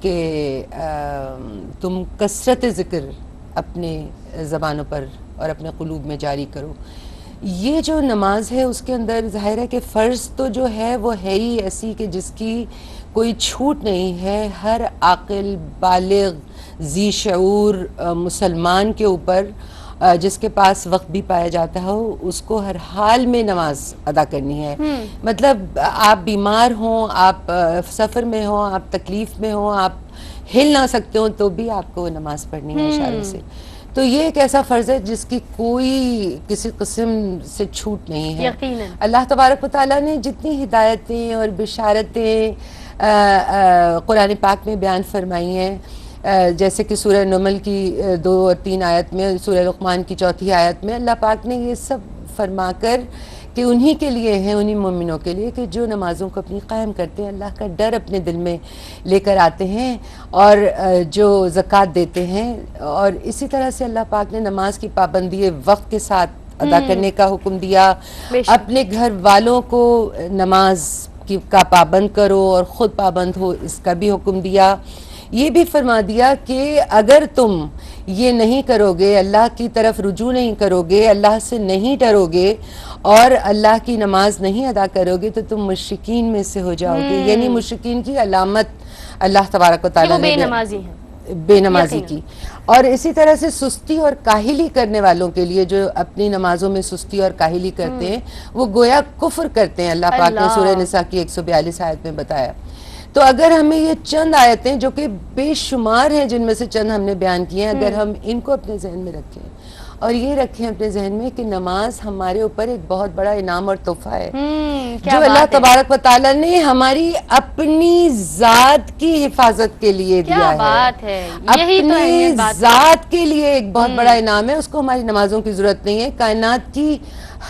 کہ تم کثرت ذکر اپنے زبانوں پر اور اپنے قلوب میں جاری کرو. یہ جو نماز ہے اس کے اندر ظاہر ہے کہ فرض تو جو ہے وہ ہے ہی ایسی کہ جس کی کوئی چھوٹ نہیں ہے. ہر عاقل بالغ ذی شعور مسلمان کے اوپر جس کے پاس وقت بھی پایا جاتا ہو اس کو ہر حال میں نماز ادا کرنی ہے. مطلب آپ بیمار ہوں, آپ سفر میں ہوں, آپ تکلیف میں ہوں, آپ ہل نہ سکتے ہوں تو بھی آپ کو نماز پڑھنی ہے اشارے سے. تو یہ ایک ایسا فرض ہے جس کی کوئی کسی قسم سے چھوٹ نہیں ہے. یقیناً اللہ تبارک و تعالیٰ نے جتنی ہدایتیں اور بشارتیں قرآن پاک میں بیان فرمائی ہیں, جیسے کہ سورہ نمل کی 2 اور 3 آیت میں, سورہ لقمان کی 4 آیت میں اللہ پاک نے یہ سب فرما کر کہ انہی کے لیے ہیں, انہی مومنوں کے لیے کہ جو نمازوں کو اپنی قائم کرتے ہیں, اللہ کا ڈر اپنے دل میں لے کر آتے ہیں اور جو زکوٰۃ دیتے ہیں. اور اسی طرح سے اللہ پاک نے نماز کی پابندی وقت کے ساتھ ادا کرنے کا حکم دیا. اپنے گھر والوں کو نماز کا پابند کرو اور خود پابند ہو, اس کا بھی حکم دیا. یہ بھی فرما دیا کہ اگر تم یہ نہیں کرو گے, اللہ کی طرف رجوع نہیں کرو گے, اللہ سے نہیں ڈرو گے اور اللہ کی نماز نہیں ادا کرو گے تو تم مشرکین میں سے ہو جاؤ گے. یعنی مشرکین کی علامت اللہ تبارک و تعالیٰ نے بے نمازی کی. اور اسی طرح سے سستی اور کاہلی کرنے والوں کے لیے جو اپنی نمازوں میں سستی اور کاہلی کرتے ہیں وہ گویا کفر کرتے ہیں. اللہ پاک نے سورہ نساء کی 142 آیت میں بتایا. تو اگر ہمیں یہ چند آیتیں جو کہ بے شمار ہیں جن میں سے چند ہم نے بیان کیے ہیں, اگر ہم ان کو اپنے ذہن میں رکھیں اور یہ رکھیں اپنے ذہن میں کہ نماز ہمارے اوپر ایک بہت بڑا انعام اور تحفہ ہے جو اللہ تبارک و تعالیٰ نے ہماری اپنی ذات کی حفاظت کے لیے دیا ہے. اپنی ذات کے لیے ایک بہت بڑا انعام ہے, اس کو ہماری نمازوں کی ضرورت نہیں ہے. کائنات کی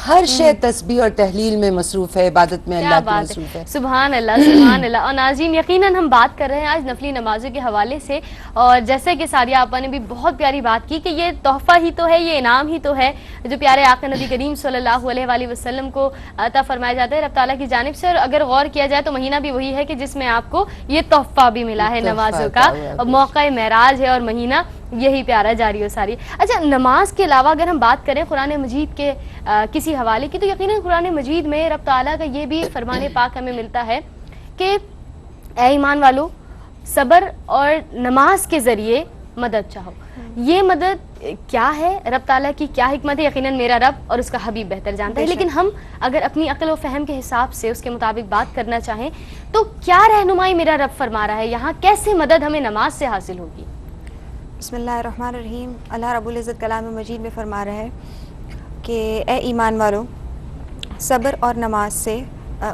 ہر شے تسبیح اور تحلیل میں مصروف ہے, عبادت میں اللہ کی مصروف ہے. سبحان اللہ سبحان اللہ. اور ناظرین یقیناً ہم بات کر رہے ہیں آج نفلی نمازوں کے حوالے سے, اور جیسے کہ ساریہ آپا نے بھی بہت پیاری بات کی کہ یہ تحفہ ہی تو ہے, یہ انعام ہی تو ہے جو پیارے آقا نبی کریم صلی اللہ علیہ وآلہ وسلم کو عطا فرمایا جاتا ہے رب تعالیٰ کی جانب سے. اور اگر غور کیا جائے تو مہینہ بھی وہی ہے کہ جس میں آپ کو یہ تحفہ بھی ملا ہے نمازوں کا, موقع معراج ہے اور مہینہ یہی پیارا جاری و ساری. اچھا, نماز کے علاوہ اگر ہم بات کریں قرآن مجید کے کسی حوالے کی تو یقیناً قرآن مجید میں رب تعالیٰ کا یہ بھی فرمان پاک ہمیں ملتا ہے کہ اے ایمان والو صبر اور نماز کے ذریعے مدد چاہو. یہ مدد کیا ہے, رب تعالیٰ کی کیا حکمت ہے, یقیناً میرا رب اور اس کا حبیب بہتر جانتا ہے. لیکن ہم اگر اپنی عقل و فہم کے حساب سے اس کے مطابق بات کرنا چاہیں تو کیا رہنمائی میرا رب فرما رہا ہے یہاں, کیسے مدد ہمیں نماز سے حاصل ہوگی؟ بسم اللہ الرحمن الرحیم. اللہ رب العزت کلام مجید میں فرما رہا ہے کہ اے ایمان والو صبر اور نماز سے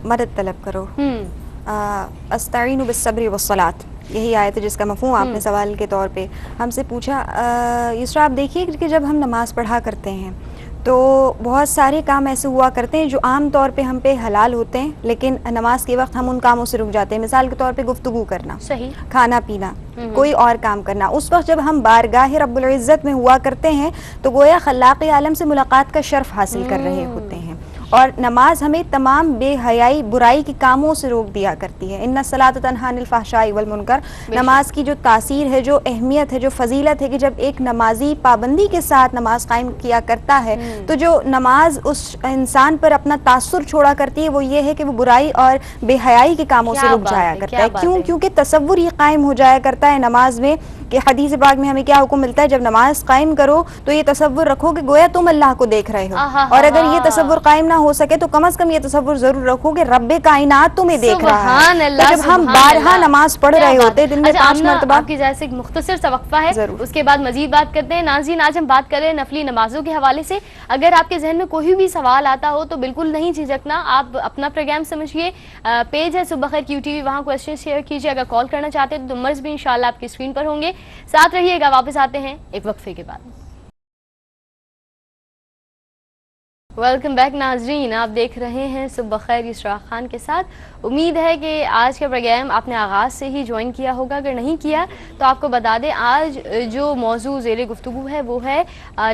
مدد طلب کرو. استعینوا بالصبر والصلاۃ, یہی آیت ہے جس کا مفہوم آپ نے سوال کے طور پہ ہم سے پوچھا. یسرا آپ دیکھیے کہ جب ہم نماز پڑھا کرتے ہیں تو بہت سارے کام ایسے ہوا کرتے ہیں جو عام طور پہ ہم پہ حلال ہوتے ہیں لیکن نماز کے وقت ہم ان کاموں سے رک جاتے ہیں. مثال کے طور پہ گفتگو کرنا, کھانا پینا, کوئی اور کام کرنا. اس وقت جب ہم بارگاہ رب العزت میں ہوا کرتے ہیں تو گویا خلاق عالم سے ملاقات کا شرف حاصل کر رہے ہوتے ہیں. اور نماز ہمیں تمام بے حیائی برائی کے کاموں سے روک دیا کرتی ہے. ان الصلاۃ تنہی عن الفحشاء والمنکر. نماز کی جو تاثیر ہے, جو اہمیت ہے, جو فضیلت ہے کہ جب ایک نمازی پابندی کے ساتھ نماز قائم کیا کرتا ہے تو جو نماز اس انسان پر اپنا تاثر چھوڑا کرتی ہے وہ یہ ہے کہ وہ برائی اور بے حیائی کے کاموں سے رک جایا کرتا ہے. کیوں؟ کیونکہ تصور یہ قائم ہو جایا کرتا ہے نماز میں کہ حدیث پاک میں ہمیں کیا حکم ملتا ہے, جب نماز قائم کرو تو یہ تصور رکھو کہ گویا تم اللہ کو دیکھ رہے ہو, اور اگر یہ تصور قائم نہ ہو سکے تو کم از کم یہ تصور ضرور رکھو کہ رب کائنات تمہیں دیکھ رہا ہے. تو جب ہم بارہا نماز پڑھ رہے ہوتے دن میں 5 مرتبہ. آپ کی جیسے ایک مختصر سا وقفہ ہے, اس کے بعد مزید بات کرتے ہیں. ناظرین آج ہم بات کر رہے ہیں نفلی نمازوں کے حوالے سے. اگر آپ کے ذہن میں کوئی بھی سوال آتا ہو تو بالکل نہیں جھجکنا, آپ اپنا پروگرام سمجھیے. پیج ہے صبح خیر QTV, وہاں کوشچن شیئر کیجیے. اگر کال کرنا چاہتے ہیں تو نمبرز بھی انشاءاللہ آپ کی اسکرین پر ہوں گے. ساتھ رہیے گا. واپس آتے ہیں ایک وقفے کے بعد. ویلکم بیک ناظرین، آپ دیکھ رہے ہیں صبح خیر یسرا خان کے ساتھ. امید ہے کہ آج کا پروگرام آپ نے آغاز سے ہی جوائن کیا ہوگا. اگر نہیں کیا تو آپ کو بتا دیں آج جو موضوع زیر گفتگو ہے وہ ہے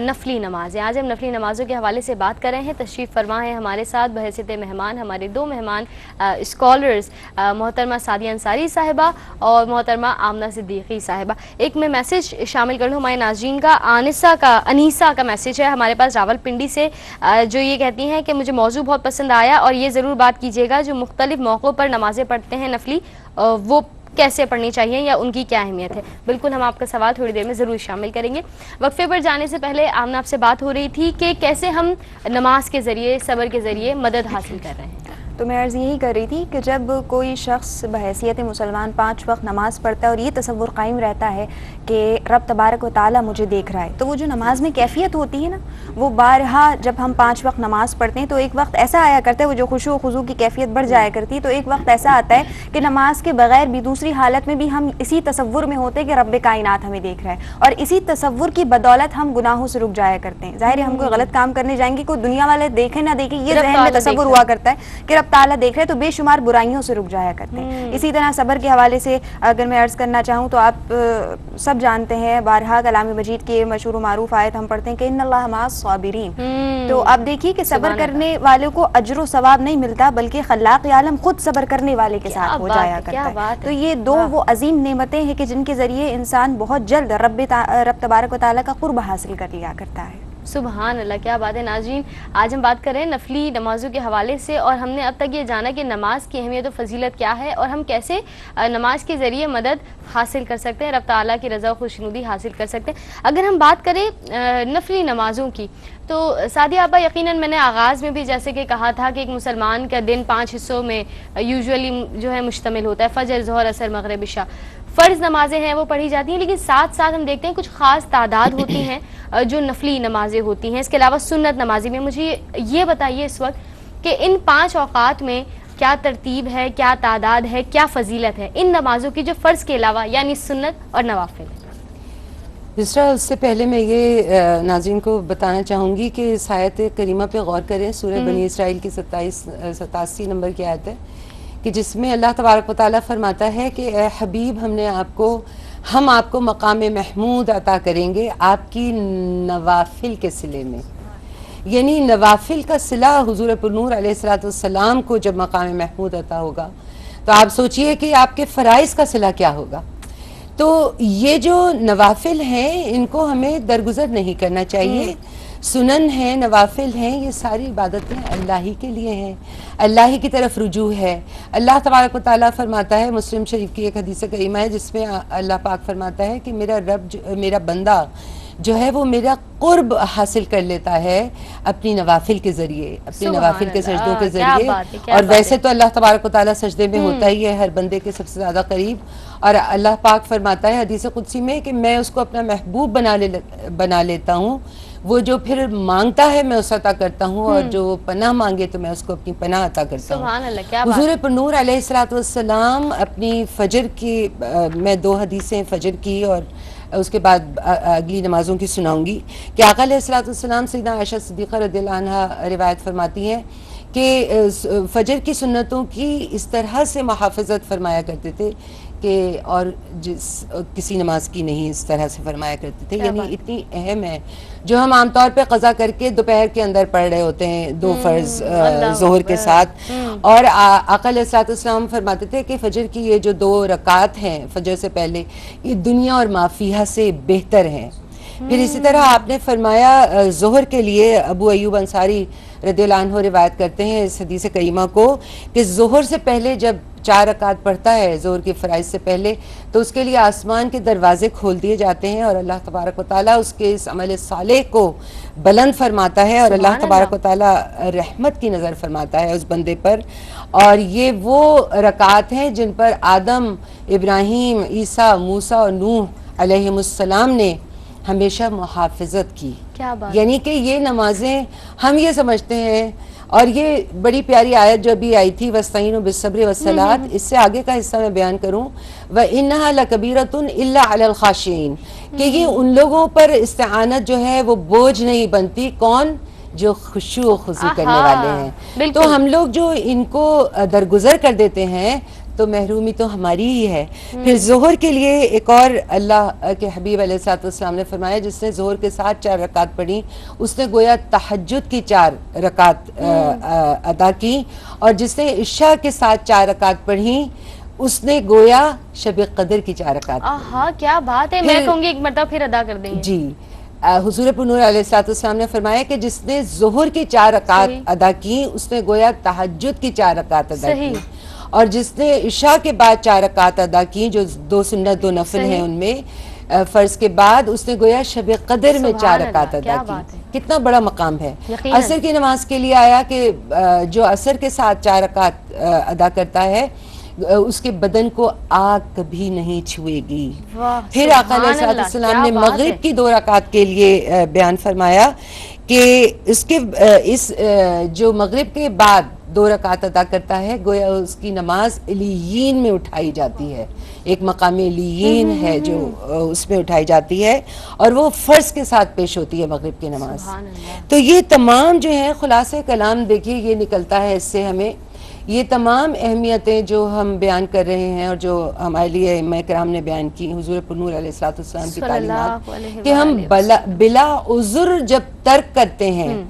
نفلی نمازیں. آج ہم نفلی نمازوں کے حوالے سے بات کر رہے ہیں. تشریف فرما ہے ہمارے ساتھ بحیثیت مہمان ہمارے دو مہمان اسکالرز، محترمہ سعدیہ انصاری صاحبہ اور محترمہ آمنہ صدیقی صاحبہ. ایک میں میسج شامل کر لوں ہمارے ناظرین کا. انیسہ کا میسج ہے ہمارے پاس راول پنڈی سے، جو یہ کہتی ہیں کہ مجھے موضوع بہت پسند آیا اور یہ ضرور بات کیجیے گا جو مختلف موقعوں پر نمازیں پڑھتے ہیں نفلی، وہ کیسے پڑھنی چاہیے یا ان کی کیا اہمیت ہے. بالکل ہم آپ کا سوال تھوڑی دیر میں ضرور شامل کریں گے. وقفے پر جانے سے پہلے آمنہ آپ سے بات ہو رہی تھی کہ کیسے ہم نماز کے ذریعے، صبر کے ذریعے مدد حاصل کر رہے ہیں. تو میں عرض یہی کر رہی تھی کہ جب کوئی شخص بحیثیت مسلمان 5 وقت نماز پڑھتا ہے اور یہ تصور قائم رہتا ہے کہ رب تبارک و تعالیٰ مجھے دیکھ رہا ہے، تو وہ جو نماز میں کیفیت ہوتی ہے نا، وہ بارہا جب ہم 5 وقت نماز پڑھتے ہیں تو ایک وقت ایسا آیا کرتا ہے، وہ جو خشوع و خضوع کی کیفیت بڑھ جایا کرتی ہے، تو ایک وقت ایسا آتا ہے کہ نماز کے بغیر بھی دوسری حالت میں بھی ہم اسی تصور میں ہوتے ہیں کہ رب کائنات ہمیں دیکھ رہا ہے، اور اسی تصور کی بدولت ہم گناہوں سے رک جایا کرتے ہیں. ظاہر ہے ہم کوئی غلط کام کرنے جائیں گے، کوئی دنیا والے دیکھیں نہ دیکھیں، یہ ذہن میں تصور ہوا کرتا ہے کہ رب تعالیٰ دیکھ رہے، تو بے شمار برائیوں سے رک جایا کرتے ہیں. اسی طرح صبر کے حوالے سے اگر میں عرض کرنا چاہوں تو آپ سب جانتے ہیں بارہا کلام مجید کی مشہور و معروف آیت ہم پڑھتے ہیں کہ ان اللہ مع الصابرین. تو آپ دیکھیے کہ صبر کرنے والوں کو اجر و ثواب نہیں ملتا، بلکہ خلاق عالم خود صبر کرنے والے کے ساتھ ہو جایا کرتا ہے. تو یہ دو وہ عظیم نعمتیں ہیں کہ جن کے ذریعے انسان بہت جلد رب تبارک و تعالیٰ کا قرب حاصل کر لیا کرتا ہے. سبحان اللہ، کیا بات ہے. ناظرین، آج ہم بات کر رہے ہیں نفلی نمازوں کے حوالے سے، اور ہم نے اب تک یہ جانا کہ نماز کی اہمیت و فضیلت کیا ہے اور ہم کیسے نماز کے ذریعے مدد حاصل کر سکتے ہیں، رب تعالیٰ کی رضا و خوشنودی حاصل کر سکتے ہیں. اگر ہم بات کریں نفلی نمازوں کی تو سعدیہ آپا، یقیناً میں نے آغاز میں بھی جیسے کہ کہا تھا کہ ایک مسلمان کا دن 5 حصوں میں یوزولی جو ہے مشتمل ہوتا ہے. فجر، ظہر، عصر، مغرب، عشاء فرض نمازیں ہیں وہ پڑھی جاتی ہیں، لیکن ساتھ ساتھ ہم دیکھتے ہیں کچھ خاص تعداد ہوتی ہیں جو نفلی نمازیں ہوتی ہیں. اس کے علاوہ سنت نمازی میں مجھے یہ بتائیے اس وقت کہ ان 5 اوقات میں کیا ترتیب ہے، کیا تعداد ہے، کیا فضیلت ہے ان نمازوں کی جو فرض کے علاوہ یعنی سنت اور نوافل ہے. جس طرح اس سے پہلے میں یہ ناظرین کو بتانا چاہوں گی کہ اس آیت کریمہ پہ غور کریں. سورہ بنی اسرائیل کی 87 نمبر کی آیت ہے کہ جس میں اللہ تبارک و تعالیٰ فرماتا ہے کہ اے حبیب، ہم آپ کو مقام محمود عطا کریں گے آپ کی نوافل کے صلے میں. یعنی نوافل کا صلہ حضور پرنور علیہ السلام کو جب مقام محمود عطا ہوگا تو آپ سوچئے کہ آپ کے فرائض کا صلہ کیا ہوگا. تو یہ جو نوافل ہیں ان کو ہمیں درگزر نہیں کرنا چاہیے. سنن ہیں، نوافل ہیں، یہ ساری عبادتیں اللہ ہی کے لیے ہیں، اللہ ہی کی طرف رجوع ہے. اللہ تبارک و تعالیٰ فرماتا ہے، مسلم شریف کی ایک حدیث کریمہ ہے جس میں اللہ پاک فرماتا ہے کہ میرا بندہ جو ہے وہ میرا قرب حاصل کر لیتا ہے اپنی نوافل کے ذریعے، اپنی نوافل کے سجدوں کے ذریعے. اور ویسے تو اللہ تبارک و تعالیٰ سجدے میں ہوتا ہی ہے ہر بندے کے سب سے زیادہ قریب. اور اللہ پاک فرماتا ہے حدیث قدسی میں کہ میں اس کو اپنا محبوب بنا لیتا ہوں، وہ جو پھر مانگتا ہے میں اس عطا کرتا ہوں، اور جو پناہ مانگے تو میں اس کو اپنی پناہ عطا کرتا ہوں. حضور پرنور علیہ السلام اپنی فجر کی، میں 2 حدیثیں فجر کی اور اس کے بعد اگلی نمازوں کی سناؤں گی، کہ آقا علیہ السلام سیدنا عائشہ صدیقہ رضی اللہ عنہا روایت فرماتی ہیں کہ فجر کی سنتوں کی اس طرح سے محافظت فرمایا کرتے تھے کہ اور کسی نماز کی نہیں اس طرح سے فرمایا کرتے تھے. یعنی اتنی اہم ہے جو ہم عام طور پہ قضا کر کے دوپہر کے اندر پڑھ رہے ہوتے ہیں 2 فرض ظہر کے ساتھ. اور آقا علیہ السلام فرماتے تھے کہ فجر کی یہ جو 2 رکعات ہیں فجر سے پہلے، یہ دنیا اور ما فیہا سے بہتر ہیں. پھر اسی طرح آپ نے فرمایا ظہر کے لیے، ابو ایوب انصاری رضی اللہ عنہ روایت کرتے ہیں اس حدیث کریمہ کو کہ ظہر سے پہلے جب 4 رکعت پڑھتا ہے ظہر کے فرائض سے پہلے تو اس کے لیے آسمان کے دروازے کھول دیے جاتے ہیں اور اللہ تبارک و تعالیٰ اس کے اس عمل صالح کو بلند فرماتا ہے اور اللہ تبارک و تعالیٰ رحمت کی نظر فرماتا ہے اس بندے پر. اور یہ وہ رکعات ہیں جن پر آدم، ابراہیم، عیسیٰ، موسیٰ اور نوح علیہم السلام نے ہمیشہ محافظت کی. یعنی کہ یہ نمازیں ہم یہ سمجھتے ہیں، اور یہ بڑی پیاری آیت جو ابھی آئی تھی وَاسْتَعِینُوا بِالصَّبْرِ وَالصَّلَاةِ، اس سے آگے کا حصہ میں بیان کروں وَإِنَّهَا لَكَبِيرَةٌ إِلَّا عَلَى الْخَاشِعِينَ، کہ یہ ان لوگوں پر استعانت جو ہے وہ بوجھ نہیں بنتی. کون؟ جو خشوع و خضوع کرنے والے ہیں. بالکل. تو ہم لوگ جو ان کو درگزر کر دیتے ہیں تو محرومی تو ہماری ہی ہے. پھر ظہر کے لیے ایک اور اللہ کے حبیب علیہ الصلوۃ والسلام نے فرمایا جس نے ظہر کے ساتھ 4 رکعت پڑھی اس نے گویا تہجد کی 4 رکعت ادا کی, اور جس نے عشاء کے ساتھ 4 رکعت پڑھی اس نے گویا شب قدر کی 4 رکعت. ہاں کیا بات ہے, میں کہوں گی ایک مرتبہ پھر ادا کر دیں گے. جی, حضور پر نور علیہ الصلوۃ والسلام نے فرمایا کہ جس نے ظہر کی 4 رکعت ادا کی اس نے گویا تہجد کی 4 رکعت ادا کی, اور جس نے عشاء کے بعد 4 رکعت ادا کی جو 2 سنت 2 نفل ہیں ان میں فرض کے بعد, اس نے گویا شب قدر میں 4 رکعت ادا کی. کتنا بڑا مقام ہے. عصر کی نماز کے لیے آیا کہ جو عصر کے ساتھ 4 رکعت ادا کرتا ہے اس کے بدن کو آگ کبھی نہیں چھوئے گی. پھر آقا علیہ السلام نے مغرب کی 2 رکعت کے لیے بیان فرمایا کہ اس جو مغرب کے بعد 2 رکعت ادا کرتا ہے گویا اس کی نماز علیین میں اٹھائی جاتی ہے. ایک مقام علیین ہے جو اس میں اٹھائی جاتی ہے اور وہ فرض کے ساتھ پیش ہوتی ہے مغرب کی نماز. تو یہ تمام جو ہے خلاصہ کلام دیکھیے یہ نکلتا ہے اس سے ہمیں یہ تمام اہمیتیں جو ہم بیان کر رہے ہیں اور جو ہمارے لیے ائمہ کرام نے بیان کی, حضور پر نور علیہ الصلوۃ والسلام کی تعلیمات, کہ ہم بلا عذر جب ترک کرتے ہیں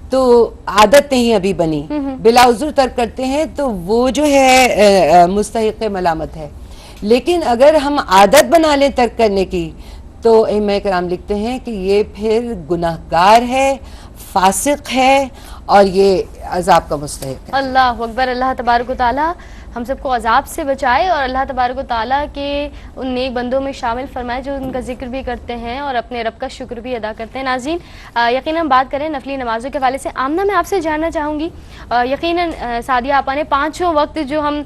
تو عادت نہیں ابھی بنی, بلا عذر ترک کرتے ہیں تو وہ جو ہے مستحق ملامت ہے. لیکن اگر ہم عادت بنا لیں ترک کرنے کی تو ائمہ کرام لکھتے ہیں کہ یہ پھر گناہگار ہے, فاسق ہے اور یہ عذاب کا مستحق ہے. اللہ اکبر. اللہ تبارک و تعالی ہم سب کو عذاب سے بچائے اور اللہ تبارک و تعالیٰ کے ان نیک بندوں میں شامل فرمائے جو ان کا ذکر بھی کرتے ہیں اور اپنے رب کا شکر بھی ادا کرتے ہیں. ناظرین, یقیناً بات کریں نفلی نمازوں کے حوالے سے. آمنہ میں آپ سے جاننا چاہوں گی, یقیناً سعدیہ آپا نے 5 وقت جو ہم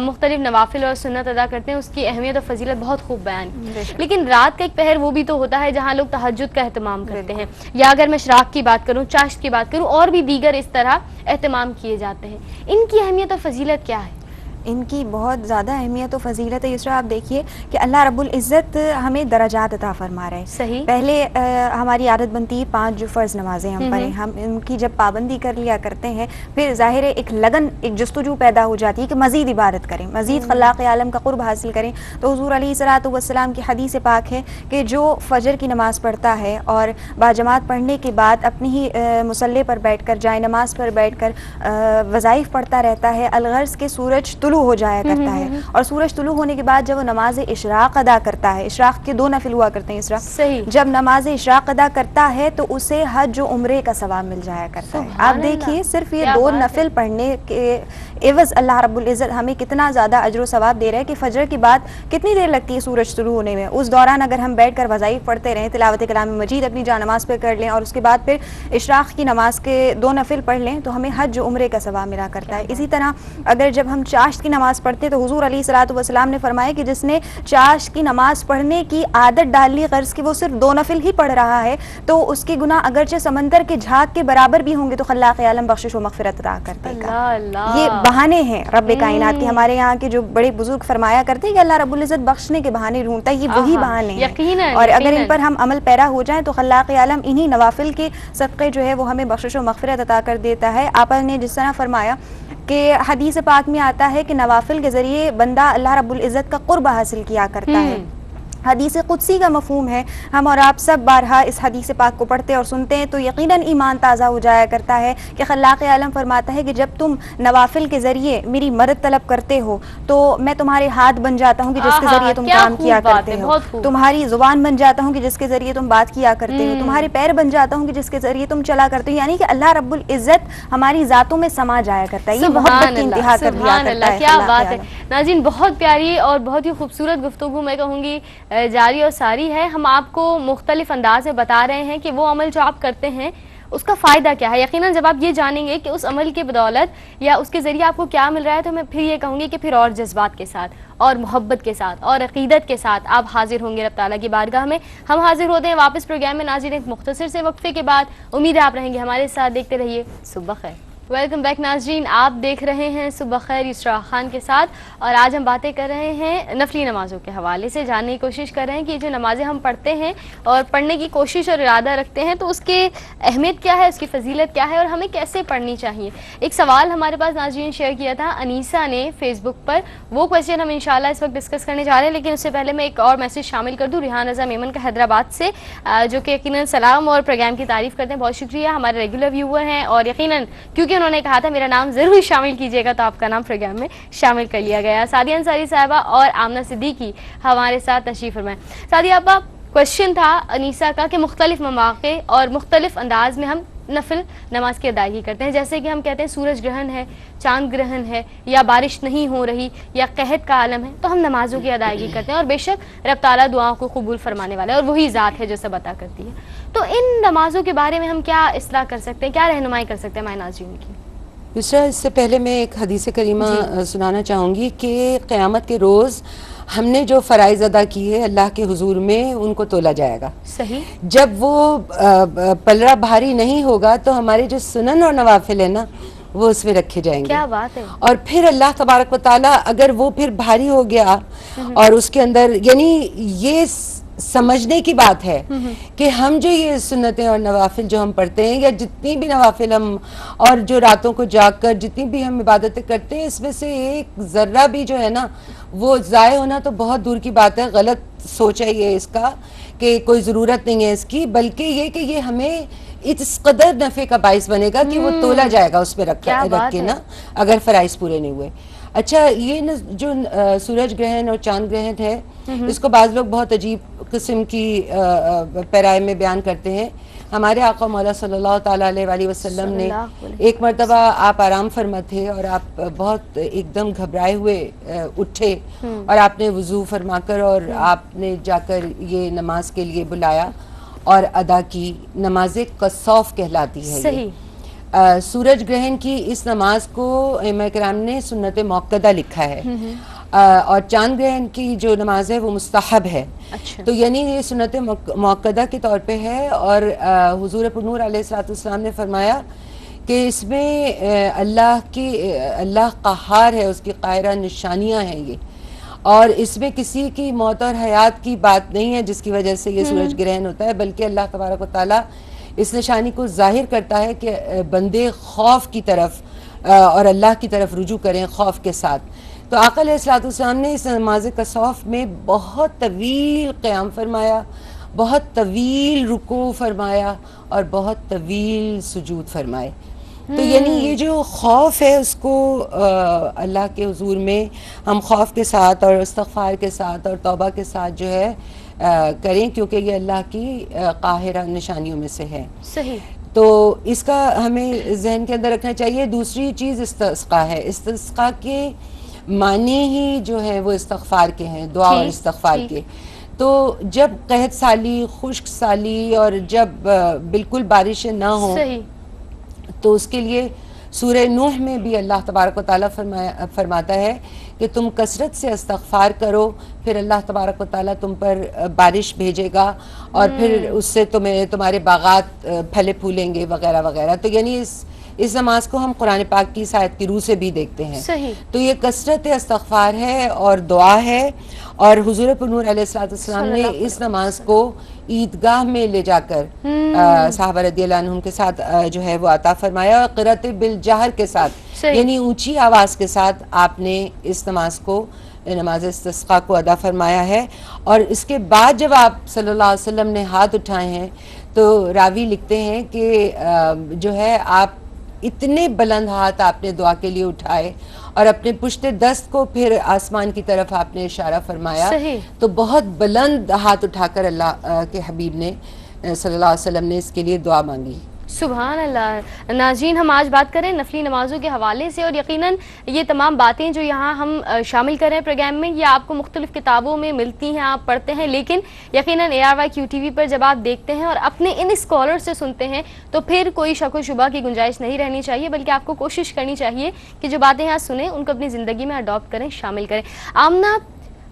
مختلف نوافل اور سنت ادا کرتے ہیں اس کی اہمیت اور فضیلت بہت خوب بیان کی, لیکن رات کا ایک پہر وہ بھی تو ہوتا ہے جہاں لوگ تہجد کا اہتمام کرتے ہیں, یا اگر میں شراق کی بات کروں, چاشت کی بات کروں, اور بھی دیگر اس طرح اہتمام کیے جاتے ہیں. ان کی اہمیت اور فضیلت کیا ہے؟ ان کی بہت زیادہ اہمیت و فضیلت ہے. یسرا آپ دیکھیے کہ اللہ رب العزت ہمیں درجات عطا فرما رہے ہیں. صحیح. پہلے ہماری عادت بنتی ہے 5 جو فرض نمازیں ہم پڑھیں, ہم ان کی جب پابندی کر لیا کرتے ہیں پھر ظاہر ہے ایک لگن, ایک جستجو پیدا ہو جاتی ہے کہ مزید عبادت کریں, مزید خلاق عالم کا قرب حاصل کریں. تو حضور علیہ الصلوۃ والسلام کی حدیث پاک ہے کہ جو فجر کی نماز پڑھتا ہے اور باجماعت پڑھنے کے بعد اپنی ہی مصلی پر بیٹھ کر, جائے نماز پر بیٹھ کر وظائف پڑھتا رہتا ہے, الغرض کے سورج طلوع ہو جایا کرتا ہے, اور سورج طلوع ہونے کے بعد جب وہ نماز اشراق ادا کرتا ہے, اشراق کے 2 نفل ہوا کرتے ہیں اسرا, جب نماز اشراق ادا کرتا ہے تو اسے حج و عمرے کا ثواب مل جایا کرتا ہے. آپ دیکھیے صرف یہ 2 نفل پڑھنے کے عوض اللہ رب العزت ہمیں کتنا زیادہ اجر و ثواب دے رہا ہے کہ فجر کے بعد کتنی دیر لگتی ہے سورج طلوع ہونے میں, اس دوران اگر ہم بیٹھ کر وظائف پڑھتے رہیں, تلاوت کلام مجید اپنی جا نماز پہ کر لیں اور اس کے بعد پھر اشراق کی نماز کے 2 نفل پڑھ لیں تو ہمیں حج و عمرے کا ثواب ملا کرتا ہے. اسی طرح اگر جب ہم چاشت کی نماز پڑھتے تو حضور علیہ الصلوۃ والسلام نے فرمایا کہ جس نے چاشت کی نماز پڑھنے کی عادت ڈال لی, غرض کہ وہ صرف 2 نفل ہی پڑھ رہا ہے, تو اس کے گناہ اگرچہ سمندر کے جھاگ کے برابر بھی ہوں گے تو خلاق عالم بخشش و مغفرت عطا کر دے گا. یہ بہانے ہیں رب کائنات کے. ہمارے یہاں کے جو بڑے بزرگ فرمایا کرتے ہیں کہ اللہ رب العزت بخشنے کے بہانے ڈھونڈتا ہے, یہ وہی بہانے ہیں, اور اگر ان پر ہم عمل پیرا ہو جائیں تو خلاق عالم انہی نوافل کے صدقے جو ہے وہ ہمیں بخشش و مغفرت عطا کر دیتا ہے. آپ نے جس طرح فرمایا کہ حدیث پاک میں آتا ہے کہ نوافل کے ذریعے بندہ اللہ رب العزت کا قرب حاصل کیا کرتا ہے. حدیث قدسی کا مفہوم ہے, ہم اور آپ سب بارہا اس حدیث پاک کو پڑھتے اور سنتے ہیں تو یقیناً ایمان تازہ ہو جایا کرتا ہے کہ خلاق عالم فرماتا ہے کہ جب تم نوافل کے ذریعے میری مدد طلب کرتے ہو تو میں تمہارے ہاتھ بن جاتا ہوں کہ جس کے ذریعے تم کام کیا کرتے ہو, تمہاری زبان بن جاتا ہوں کہ جس کے ذریعے تم بات کیا کرتے ہو, تمہارے پیر بن جاتا ہوں کہ جس کے ذریعے تم چلا کرتے ہو. یعنی کہ اللہ رب العزت ہماری ذاتوں میں سما جایا کرتا ہے. یہ محبت کی انتہا کر دیا کرتا ہے. کیا بات ہے ناظرین, بہت پیاری اور بہت ہی خوبصورت گفتگو میں کہوں گی جاری اور ساری ہے. ہم آپ کو مختلف انداز میں بتا رہے ہیں کہ وہ عمل جو آپ کرتے ہیں اس کا فائدہ کیا ہے. یقیناً جب آپ یہ جانیں گے کہ اس عمل کی بدولت یا اس کے ذریعے آپ کو کیا مل رہا ہے تو میں پھر یہ کہوں گی کہ پھر اور جذبات کے ساتھ اور محبت کے ساتھ اور عقیدت کے ساتھ آپ حاضر ہوں گے رب تعالیٰ کی بارگاہ میں. ہم حاضر ہوتے ہیں واپس پروگرام میں ناظرین ایک مختصر سے وقفے کے بعد. امید ہے آپ رہیں گے ہمارے ساتھ. دیکھتے رہیے صبح خیر. ویلکم بیک ناظرین، آپ دیکھ رہے ہیں صبح خیر یسرا خان کے ساتھ، اور آج ہم باتیں کر رہے ہیں نفلی نمازوں کے حوالے سے. جاننے کی کوشش کر رہے ہیں کہ یہ جو نمازیں ہم پڑھتے ہیں اور پڑھنے کی کوشش اور ارادہ رکھتے ہیں تو اس کی اہمیت کیا ہے، اس کی فضیلت کیا ہے اور ہمیں کیسے پڑھنی چاہیے. ایک سوال ہمارے پاس ناظرین شیئر کیا تھا انیسا نے فیس بک پر، وہ کویسچن ہم انشاءاللہ اس وقت ڈسکس کرنے جا رہے ہیں، لیکن اس سے پہلے میں ایک اور میسج شامل کر دوں. ریحان رضا میمن کا حیدرآباد سے، جو کہ یقیناً سلام اور پروگرام کی تعریف کرتے ہیں. بہت شکریہ، ہمارے ریگولر ویور ہیں اور یقیناً کیونکہ انہوں نے کہا تھا میرا نام ضرور شامل کیجیے گا تو آپ کا نام پروگرام میں شامل کر لیا گیا. سعدیہ انصاری صاحبہ اور آمنہ صدیقی ہمارے ساتھ تشریف فرمائیں. سعدیہ ابا، کویسچن تھا انیسا کا کہ مختلف مواقع اور مختلف انداز میں ہم نفل نماز کی ادائیگی کرتے ہیں، جیسے کہ ہم کہتے ہیں سورج گرہن ہے، چاند گرہن ہے، یا بارش نہیں ہو رہی، یا قحط کا عالم ہے، تو ہم نمازوں کی ادائیگی کرتے ہیں. اور بے شک رب تعالیٰ دعاؤں کو قبول فرمانے والا ہے اور وہی ذات ہے جو سب عطا کرتی ہے. تو ان نمازوں کے بارے میں ہم کیا اصلاح کر سکتے ہیں، کیا رہنمائی کر سکتے ہیں ہمارے ناظرین کی؟ دوسرا، اس سے پہلے میں ایک حدیث کریمہ سنانا چاہوں گی کہ قیامت کے روز ہم نے جو فرائض ادا کیے اللہ کے حضور میں ان کو تولا جائے گا. صحیح. جب وہ پلڑا بھاری نہیں ہوگا تو ہمارے جو سنن اور نوافل ہیں نا وہ اس میں رکھے جائیں گے. کیا بات ہے. اور پھر اللہ تبارک و تعالیٰ اگر وہ پھر بھاری ہو گیا اور اس کے اندر، یعنی یہ سمجھنے کی بات ہے کہ ہم جو یہ سنتیں اور نوافل جو ہم پڑھتے ہیں، یا جتنی بھی نوافل ہم اور جو راتوں کو جاگ کر جتنی بھی ہم عبادتیں کرتے ہیں، اس میں سے ایک ذرہ بھی جو ہے نا وہ ضائع ہونا تو بہت دور کی بات ہے. غلط سوچ ہے یہ اس کا کہ کوئی ضرورت نہیں ہے اس کی، بلکہ یہ کہ یہ ہمیں اس قدر نفع کا باعث بنے گا کہ وہ تولا جائے گا اس پہ رکھ کے نا، اگر فرائض پورے نہیں ہوئے. اچھا، یہ جو سورج گرہن اور چاند گرہن ہے، اس کو بعض لوگ بہت عجیب قسم کی پیرائے میں بیان کرتے ہیں. ہمارے آقا مولا صلی اللہ تعالیٰ علیہ وآلہ وسلم نے ایک مرتبہ آپ آرام فرما تھے اور آپ بہت ایک دم گھبرائے ہوئے اٹھے اور آپ نے وضو فرما کر اور آپ نے جا کر یہ نماز کے لیے بلایا اور ادا کی. نماز کسوف کہلاتی ہے. صحیح. سورج گرہن کی اس نماز کو ائمہ کرام نے سنت موقدہ لکھا ہے، اور چاند گرہن کی جو نماز ہے وہ مستحب ہے. تو یعنی یہ سنت موقدہ کے طور پہ ہے. اور حضور پرنور علیہ السلام نے فرمایا کہ اس میں اللہ قہار ہے، اس کی قاہرہ نشانیاں ہیں یہ، اور اس میں کسی کی موت اور حیات کی بات نہیں ہے جس کی وجہ سے یہ سورج گرہن ہوتا ہے، بلکہ اللہ تبارک و تعالیٰ اس نشانی کو ظاہر کرتا ہے کہ بندے خوف کی طرف اور اللہ کی طرف رجوع کریں خوف کے ساتھ. تو آقا علیہ السلام نے اس نماز کسوف میں بہت طویل قیام فرمایا، بہت طویل رکوع فرمایا اور بہت طویل سجود فرمائے. تو یعنی یہ جو خوف ہے اس کو اللہ کے حضور میں ہم خوف کے ساتھ اور استغفار کے ساتھ اور توبہ کے ساتھ جو ہے کریں، کیونکہ یہ اللہ کی قاہرہ نشانیوں میں سے ہے. صحیح. تو اس کا ہمیں ذہن کے اندر رکھنا چاہیے. دوسری چیز استسقاء ہے. استسقاء کے معنی ہی جو ہے وہ استغفار کے ہیں، دعا اور استغفار کے. تو جب قحط سالی، خشک سالی اور جب بالکل بارشیں نہ ہوں تو اس کے لیے سورہ نوح میں بھی اللہ تبارک و تعالیٰ فرماتا ہے کہ تم کثرت سے استغفار کرو، پھر اللہ تبارک و تعالیٰ تم پر بارش بھیجے گا اور پھر اس سے تمہارے باغات پھلے پھولیں گے وغیرہ وغیرہ. تو یعنی اس نماز کو ہم قرآن پاک کی آیت کی روح سے بھی دیکھتے ہیں. تو یہ کثرت استغفار ہے اور دعا ہے. اور حضور پرنور علیہ السلام نے اس نماز کو عیدگاہ میں لے جا کر صحابہ رضی اللہ عنہم کے ساتھ جو ہے وہ عطا فرمایا، اور قرأت بالجہر کے ساتھ یعنی اونچی آواز کے ساتھ آپ نے اس نماز کو، نماز استسقاء کو ادا فرمایا ہے. اور اس کے بعد جب آپ صلی اللہ علیہ وسلم نے ہاتھ اٹھائے ہیں تو راوی لکھتے ہیں کہ جو ہے آپ اتنے بلند ہاتھ آپ نے دعا کے لیے اٹھائے اور اپنے پشت دست کو پھر آسمان کی طرف آپ نے اشارہ فرمایا. تو بہت بلند ہاتھ اٹھا کر اللہ کے حبیب نے صلی اللہ علیہ وسلم نے اس کے لیے دعا مانگی. سبحان اللہ. ناظرین، ہم آج بات کریں نفلی نمازوں کے حوالے سے، اور یقیناً یہ تمام باتیں جو یہاں ہم شامل کر رہے ہیں پروگرام میں، یہ آپ کو مختلف کتابوں میں ملتی ہیں، آپ پڑھتے ہیں، لیکن یقیناً ARYQ TV پر جب آپ دیکھتے ہیں اور اپنے ان اسکالر سے سنتے ہیں تو پھر کوئی شک و شبہ کی گنجائش نہیں رہنی چاہیے، بلکہ آپ کو کوشش کرنی چاہیے کہ جو باتیں یہاں سنیں ان کو اپنی زندگی میں اڈاپٹ کریں، شامل کریں. آمنہ،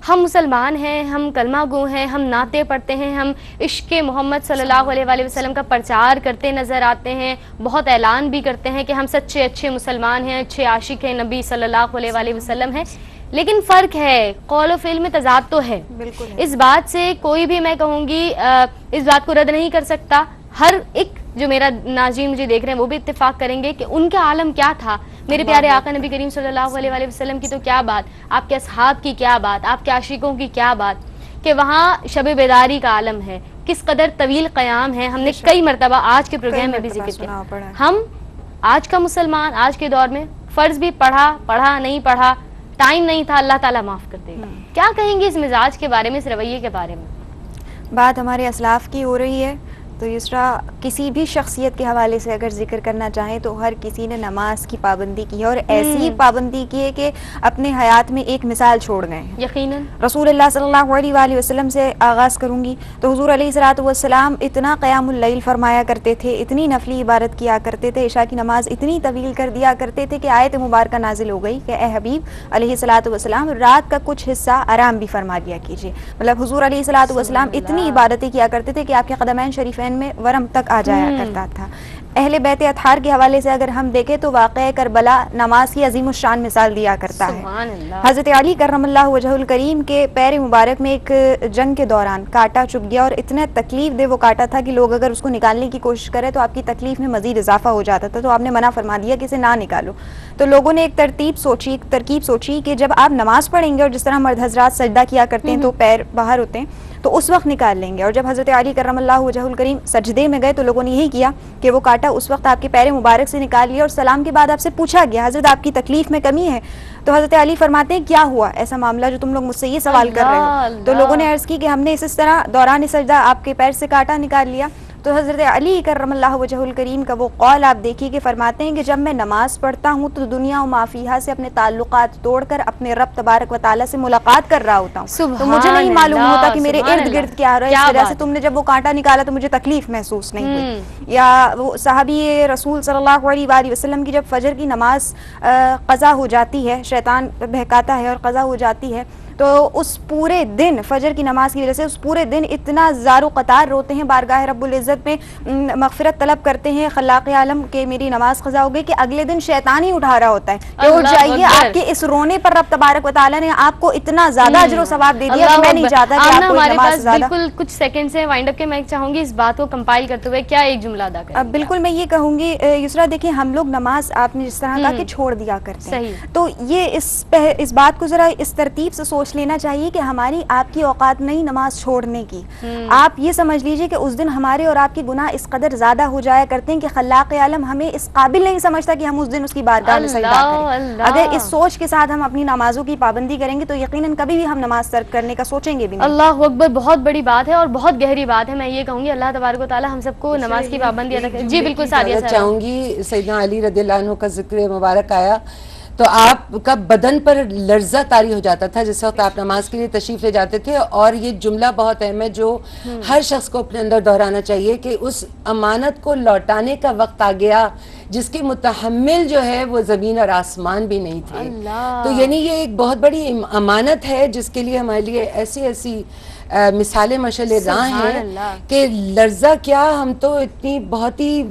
ہم مسلمان ہیں, ہم کلمہ گو ہیں, ہم نعتیں پڑھتے ہیں, ہم عشق محمد صلی اللہ علیہ وآلہ وسلم کا پرچار کرتے نظر آتے ہیں, بہت اعلان بھی کرتے ہیں کہ ہم سچے اچھے مسلمان ہیں, اچھے عاشق ہیں, نبی صلی اللہ علیہ وآلہ وسلم ہیں, لیکن فرق ہے, قول و فعل میں تضاد تو ہے. بالکل اس بات سے کوئی بھی, میں کہوں گی اس بات کو رد نہیں کر سکتا. ہر ایک جو میرا ناظرین مجھے دیکھ رہے ہیں وہ بھی اتفاق کریں گے کہ ان کا عالم کیا تھا. میرے پیارے آقا نبی کریم صلی اللہ علیہ وآلہ وسلم کی تو کیا بات, آپ کے اصحاب کی کیا بات, آپ کے عاشقوں کی کیا بات, کہ وہاں شب بیداری کا عالم ہے, کس قدر طویل قیام ہے. ہم نے کئی مرتبہ آج کے پروگرام میں بھی ذکر کیا. ہم آج کا مسلمان آج کے دور میں فرض بھی پڑھا نہیں پڑھا, ٹائم نہیں تھا, اللہ تعالیٰ معاف کر دے گا. کیا کہیں گے اس مزاج کے بارے میں, اس رویے کے بارے میں؟ بات ہمارے اسلاف کی ہو رہی ہے تو یسرا کسی بھی شخصیت کے حوالے سے اگر ذکر کرنا چاہیں تو ہر کسی نے نماز کی پابندی کی ہے, اور ایسی پابندی کی ہے کہ اپنے حیات میں ایک مثال چھوڑ گئے ہیں. یقیناً رسول اللہ صلی اللہ علیہ وآلہ وسلم سے آغاز کروں گی تو حضور علیہ الصلوۃ والسلام اتنا قیام اللیل فرمایا کرتے تھے, اتنی نفلی عبادت کیا کرتے تھے, عشاء کی نماز اتنی طویل کر دیا کرتے تھے کہ آیت مبارکہ نازل ہو گئی کہ اے حبیب علیہ الصلوۃ والسلام رات کا کچھ حصہ آرام بھی فرما دیا کیجیے. مطلب حضور علیہ الصلوۃ والسلام اتنی عبادتیں کیا کرتے تھے کہ آپ کے قدمین شریفین میں ورم تک آ جایا کرتا تھا. اہل بیت اطہار کے حوالے سے اگر ہم دیکھیں تو واقعہ کربلا نماز کی عظیم الشان مثال دیا کرتا ہے. حضرت علی کرم اللہ وجہ الکریم کے پیر مبارک میں ایک جنگ کے دوران کانٹا چبھ گیا, اور اتنا تکلیف دہ وہ کانٹا تھا کہ لوگ اگر اس کو نکالنے کی کوشش کرے تو آپ کی تکلیف میں مزید اضافہ ہو جاتا تھا, تو آپ نے منع فرما دیا کہ اسے نہ نکالو. تو لوگوں نے ایک ترکیب سوچی کہ جب آپ نماز پڑھیں گے اور جس طرح مرد حضرات سجدہ کیا کرتے ہیں تو پیر باہر ہوتے ہیں, تو اس وقت نکال لیں گے. اور جب حضرت علی کرم اللہ وجہ الکریم سجدے میں گئے تو لوگوں نے یہی کیا کہ وہ کانٹا اس وقت آپ کے پیر مبارک سے نکال لیا, اور سلام کے بعد آپ سے پوچھا گیا حضرت آپ کی تکلیف میں کمی ہے؟ تو حضرت علی فرماتے ہیں کیا ہوا ایسا معاملہ جو تم لوگ مجھ سے یہ سوال کر رہے ہو؟ تو لوگوں نے عرض کی کہ ہم نے اس طرح دوران سجدہ آپ کے پیر سے کانٹا نکال لیا. تو حضرت علی کرم اللہ وجہ الکریم کا وہ قول آپ دیکھیے کہ فرماتے ہیں کہ جب میں نماز پڑھتا ہوں تو دنیا و ما فیہا سے اپنے تعلقات توڑ کر اپنے رب تبارک و تعالیٰ سے ملاقات کر رہا ہوتا ہوں, تو مجھے نہیں معلوم ہوتا کہ میرے ارد گرد کیا ہو رہا ہے. اس وجہ سے تم نے جب وہ کانٹا نکالا تو مجھے تکلیف محسوس نہیں ہوئی. یا وہ صحابی رسول صلی اللہ علیہ وآلہ وسلم کی جب فجر کی نماز قضا ہو جاتی ہے, شیطان بہکاتا ہے اور قضا ہو جاتی ہے, تو اس پورے دن فجر کی نماز کی وجہ سے اس پورے دن اتنا زار و قطار روتے ہیں, بارگاہ رب العزت میں مغفرت طلب کرتے ہیں خلاق عالم کہ میری نماز قضا ہو گئی, کہ اگلے دن شیطان ہی اٹھا رہا ہوتا ہے کہ اٹھ جائیے, آپ کے اس رونے پر رب تبارک و تعالیٰ نے آپ کو اتنا زیادہ اجر و ثواب دے دیا کہ میں نہیں چاہتا کہ آپ کو ہمارے نماز پاس زیادہ. بالکل کچھ سیکنڈ سے وائنڈ اپ کے, میں چاہوں گی اس بات کو کمپائل کرتے ہوئے کیا ایک جملہ ادا کریں. بالکل میں یہ کہوں گی یسرا, دیکھیں ہم لوگ نماز آپ نے جس طرح کہا کہ چھوڑ دیا کرتے ہیں, تو یہ اس بات کو ذرا اس ترتیب سے سوچ لینا چاہیے کہ ہماری آپ کی اوقات نہیں نماز چھوڑنے کی. آپ یہ سمجھ لیجئے کہ اس دن ہمارے اور آپ کے گناہ اس قدر زیادہ ہو جایا کرتے ہیں کہ خلاق عالم ہمیں اس قابل نہیں سمجھتا کہ ہم اس دن اس کی بارگاہ میں سجدہ کریں. اگر اس سوچ کے ساتھ ہم اپنی نمازوں کی پابندی کریں گے تو یقیناً کبھی بھی ہم نماز ترک کرنے کا سوچیں گے بھی نہیں. اللہ اکبر, بہت بڑی بات ہے اور بہت گہری بات ہے. میں یہ کہوں گی اللہ تبارک و تعالیٰ ہم سب کو نماز کی پابندی ادا کرے. جی بالکل سعدیہ صاحبہ. چاہوں گی سیدنا علی رضی اللہ عنہ کا ذکر مبارک آیا تو آپ کا بدن پر لرزہ طاری ہو جاتا تھا جس وقت آپ نماز کے لیے تشریف لے جاتے تھے, اور یہ جملہ بہت اہم ہے جو ہر شخص کو اپنے اندر دہرانا چاہیے کہ اس امانت کو لوٹانے کا وقت آ گیا جس کے متحمل جو ہے وہ زمین اور آسمان بھی نہیں تھے. تو یعنی یہ ایک بہت بڑی امانت ہے جس کے لیے ہمارے لیے ایسی مثالیں مشعل راہ ہیں کہ لرزہ کیا, ہم تو اتنی بہت ہی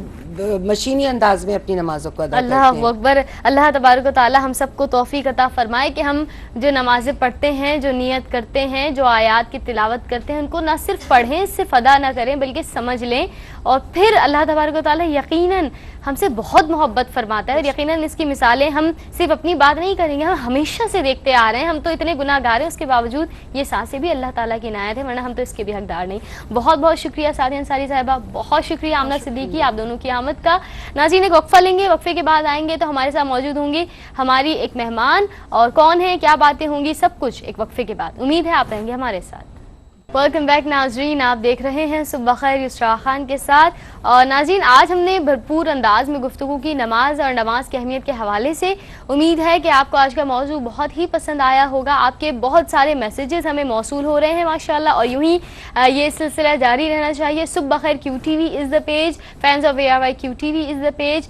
مشینی انداز میں اپنی نمازوں کو ادا کرتے ہیں. اللہ اکبر. اللہ تبارک و تعالی ہم سب کو توفیق عطا فرمائے کہ ہم جو نمازیں پڑھتے ہیں, جو نیت کرتے ہیں, جو آیات کی تلاوت کرتے ہیں, ان کو نہ صرف پڑھیں, صرف ادا نہ کریں بلکہ سمجھ لیں, اور پھر اللہ تبارک و تعالی یقیناً ہم سے بہت محبت فرماتا ہے. اور یقیناً اس کی مثالیں ہم صرف اپنی بات نہیں کریں گے, ہم ہمیشہ سے دیکھتے آ رہے ہیں. ہم تو اتنے گناہ گار ہیں, اس کے باوجود یہ سانسیں بھی اللہ تعالیٰ کی عنایت ہے, ورنہ ہم تو اس کے بھی حقدار نہیں. بہت بہت شکریہ سعدیہ انصاری صاحبہ, بہت شکریہ آمنہ صدیقی, آپ دونوں کی آمد کا. ناظرین ایک وقفہ لیں گے, وقفے کے بعد آئیں گے تو ہمارے ساتھ موجود ہوں گی ہماری ایک مہمان, اور کون ہے, کیا باتیں ہوں گی, سب کچھ ایک وقفے کے بعد. امید ہے آپ رہیں گے ہمارے ساتھ. ویلکم بیک ناظرین, آپ دیکھ رہے ہیں صبح خیر یسرا خان کے ساتھ. اور ناظرین آج ہم نے بھرپور انداز میں گفتگو کی نماز اور نماز کی اہمیت کے حوالے سے. امید ہے کہ آپ کو آج کا موضوع بہت ہی پسند آیا ہوگا. آپ کے بہت سارے میسیجز ہمیں موصول ہو رہے ہیں ماشاءاللہ, اور یوں ہی یہ سلسلہ جاری رہنا چاہیے. صبح خیر QTV is the page, fans of ARY QTV is the page,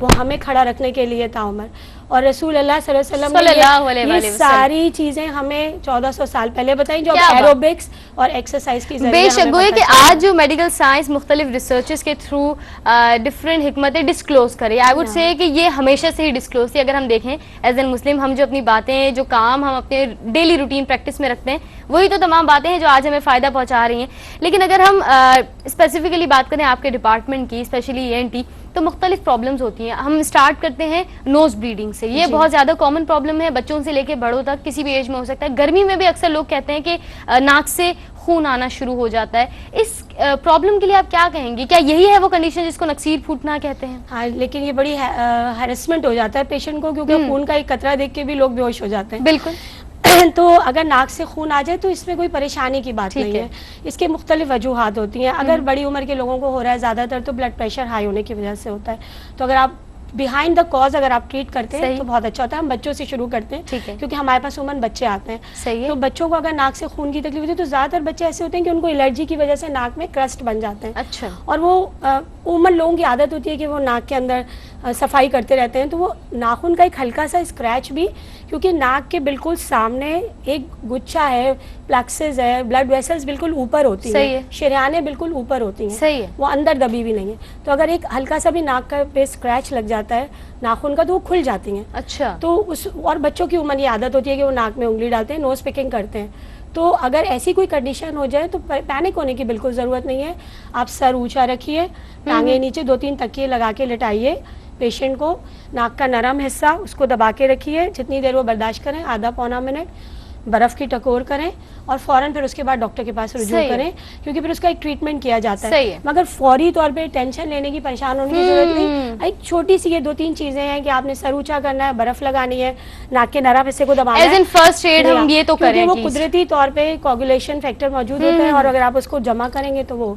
وہ ہمیں کھڑا رکھنے کے لیے تاعمر. اور رسول اللہ صلی اللہ صلی اللہ علیہ علیہ وسلم یہ ساری چیزیں ہمیں 1400 سال پہلے بتائیں جو ایروبکس اور ایکسرسائز کی ذریعے. بے شک گویا کہ آج جو میڈیکل سائنس مختلف ریسرچز کے تھرو ڈفرینٹ حکمتیں ڈسکلوز کرے, آئی وڈ سے کہ یہ ہمیشہ سے ہی ڈسکلوز تھی. اگر ہم دیکھیں ایز این مسلم ہم جو اپنی باتیں جو کام ہم اپنے ڈیلی روٹین پریکٹس میں رکھتے ہیں وہی تو تمام باتیں ہیں جو آج ہمیں فائدہ پہنچا رہی ہیں. لیکن اگر ہم اسپیسیفکلی بات کریں آپ کے ڈپارٹمنٹ کی, اسپیشلی ENT, تو مختلف پرابلمس ہوتی ہیں. ہم اسٹارٹ کرتے ہیں نوز بلیڈنگ سے, یہ بہت زیادہ کامن پرابلم ہے, بچوں سے لے کے بڑوں تک کسی بھی ایج میں ہو سکتا ہے. گرمی میں بھی اکثر لوگ کہتے ہیں کہ ناک سے خون آنا شروع ہو جاتا ہے. اس پرابلم کے لیے آپ کیا کہیں گی؟ کیا یہی ہے وہ کنڈیشن جس کو نکسیر پھوٹنا کہتے ہیں؟ ہاں, لیکن یہ بڑی ہیرسمنٹ ہو جاتا ہے پیشنٹ کو, کیونکہ خون کا ایک قطرہ دیکھ کے بھی لوگ بے ہوش ہو جاتے ہیں. بالکل. تو اگر ناک سے خون آ جائے تو اس میں کوئی پریشانی کی بات نہیں ہے. اس کے مختلف وجوہات ہوتی ہیں. اگر بڑی عمر کے لوگوں کو ہو رہا ہے زیادہ تر تو بلڈ پریشر ہائی ہونے کی وجہ سے ہوتا ہے. تو اگر آپ بیہائنڈ دا کاز اگر آپ ٹریٹ کرتے ہیں تو بہت اچھا ہوتا ہے. ہم بچوں سے شروع کرتے ہیں کیونکہ ہمارے پاس عموماً بچے آتے ہیں. تو بچوں کو اگر ناک سے خون کی تکلیف ہوتی ہے تو زیادہ تر بچے ایسے ہوتے ہیں کہ ان کو الرجی کی وجہ سے ناک میں کرسٹ بن جاتے ہیں. اچھا. اور وہ عموماً لوگوں کی عادت ہوتی ہے کہ وہ ناک کے اندر صفائی کرتے رہتے ہیں. تو وہ ناخن کا ایک ہلکا سا اسکریچ بھی, کیونکہ ناک کے بالکل سامنے ایک گچھا ہے, پلیکسز ہے, بلڈ ویسلز بالکل اوپر ہوتی ہیں, شریانیں بالکل اوپر ہوتی ہیں, وہ اندر دبی بھی نہیں ہے. تو اگر ایک ہلکا سا بھی ناک کا پہ اسکریچ لگ جاتا ہے ناخن کا تو وہ کھل جاتی ہیں. اچھا. تو اس اور بچوں کی عموماً یہ عادت ہوتی ہے کہ وہ ناک میں انگلی ڈالتے ہیں, نوز پکنگ کرتے ہیں. تو اگر ایسی کوئی کنڈیشن ہو جائے تو پینک ہونے کی بالکل ضرورت نہیں ہے. آپ سر اونچا رکھیے, ٹانگیں نیچے, 2-3 تکیے لگا کے لٹائیے پیشنٹ کو, ناک کا نرم حصہ اس کو دبا کے رکھیے, جتنی دیر وہ برداشت کریں, آدھا پونا منٹ, برف کی ٹکور کریں اور فوراً پھر اس کے بعد ڈاکٹر کے پاس رجوع کریں, کیونکہ پھر اس کا ایک ٹریٹمنٹ کیا جاتا ہے. مگر فوری طور پہ ٹینشن لینے کی, پریشان ہونے کی ضرورت نہیں. ایک چھوٹی سی یہ 2-3 چیزیں ہیں کہ آپ نے سر اونچا کرنا ہے, برف لگانی ہے, ناک کے نرم حصے کو دبانا ہے. فرسٹ ایڈ ہم یہ تو کریں, وہ قدرتی طور پہ کوگولیشن فیکٹر موجود ہوتا ہے, اور اگر آپ اس کو جمع کریں گے تو وہ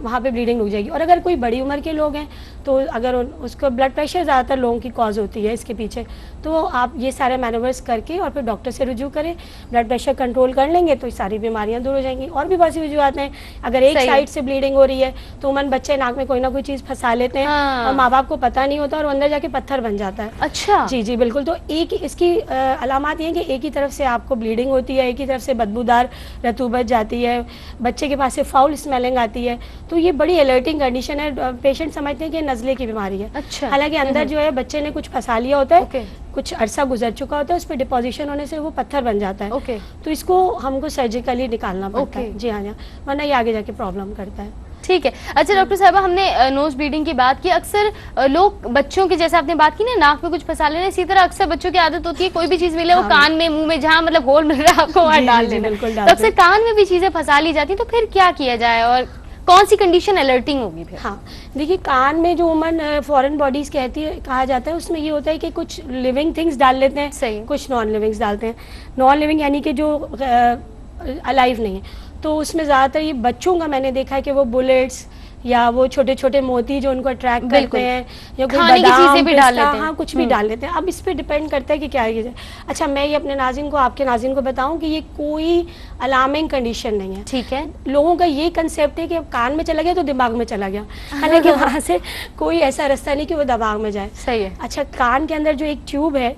وہاں پہ بلیڈنگ رک جائے گی. اور اگر کوئی بڑی عمر کے لوگ ہیں تو اگر اس کو بلڈ پریشر زیادہ تر لوگوں کی کاز ہوتی ہے اس کے پیچھے, تو آپ یہ سارے مینورز کر کے اور پھر ڈاکٹر سے رجوع کریں. بلڈ پریشر کنٹرول کر لیں گے تو یہ ساری بیماریاں دور ہو جائیں گی. اور بھی بہت سی وجوہات ہیں. اگر ایک سائڈ سے بلیڈنگ ہو رہی ہے تو عموماً بچے ناک میں کوئی نہ کوئی چیز پھنسا لیتے ہیں اور ماں باپ کو پتہ نہیں ہوتا اور اندر جا کے پتھر بن جاتا ہے. اچھا. جی بالکل. تو ایک اس کی علامات یہ ہیں کہ ایک ہی طرف سے آپ کو بلیڈنگ ہوتی ہے, ایک ہی طرف سے بدبودار رطوبت جاتی ہے, بچے کے پاس سے فاؤل اسمیلنگ آتی ہے. تو یہ بڑی الرٹنگ کنڈیشن ہے. پیشنٹ سمجھتے ہیں کہ نزلے کی بیماری ہے, حالانکہ اندر جو ہے بچے نے کچھ پھنسا لیا ہوتا ہے, کچھ عرصہ گزر چکا ہوتا ہے, اس پہ ڈپوزیشن ہونے سے وہ پتھر بن جاتا ہے. تو اس کو ہم کو سرجیکلی نکالنا پڑتا ہے. جی ہاں, ورنہ یہ آگے جا کے پرابلم کرتا ہے. ٹھیک ہے. اچھا ڈاکٹر صاحبہ, ہم نے نوز بلیڈنگ کی بات کی. اکثر لوگ بچوں کی, جیسے آپ نے بات کی نا, ناک میں کچھ پھنسا لینا, اسی طرح اکثر بچوں کی عادت ہوتی ہے کوئی بھی چیز ملے وہ کان میں, منہ میں, جہاں مطلب ہول مل رہا ہے آپ کو وہاں ڈال دینا. تو اکثر کان میں بھی چیزیں پھنسا لی جاتی ہیں, تو پھر کیا کیا جائے اور کون سی کنڈیشن الرٹنگ ہوگی پھر؟ ہاں دیکھیے, کان میں جو عموماً فورن باڈیز کہا جاتا ہے, اس میں یہ ہوتا ہے کہ کچھ لیونگ تھنگس ڈال لیتے ہیں, کچھ نان لیونگس ڈالتے ہیں. نان لیونگ یعنی کہ جو الائیو نہیں ہے, تو اس میں زیادہ تر یہ بچوں کا میں نے دیکھا ہے کہ وہ بلیٹس یا وہ چھوٹے چھوٹے موتی جو ان کو اٹریکٹ کرتے ہیں, یا کوئی بادام بھی ڈال لیتے ہیں, ہاں کچھ بھی ڈال لیتے ہیں. اب اس پہ ڈپینڈ کرتا ہے کہ کیا ہے. اچھا, میں یہ اپنے ناظرین کو, آپ کے ناظرین کو بتاؤں کہ یہ کوئی الارمنگ کنڈیشن نہیں ہے. ٹھیک ہے. لوگوں کا یہ کنسیپٹ ہے کہ کان میں چلا گیا تو دماغ میں چلا گیا, حالانکہ وہاں سے کوئی ایسا رستہ نہیں کہ وہ دماغ میں جائے. صحیح ہے. اچھا, کان کے اندر جو ایک ٹیوب ہے,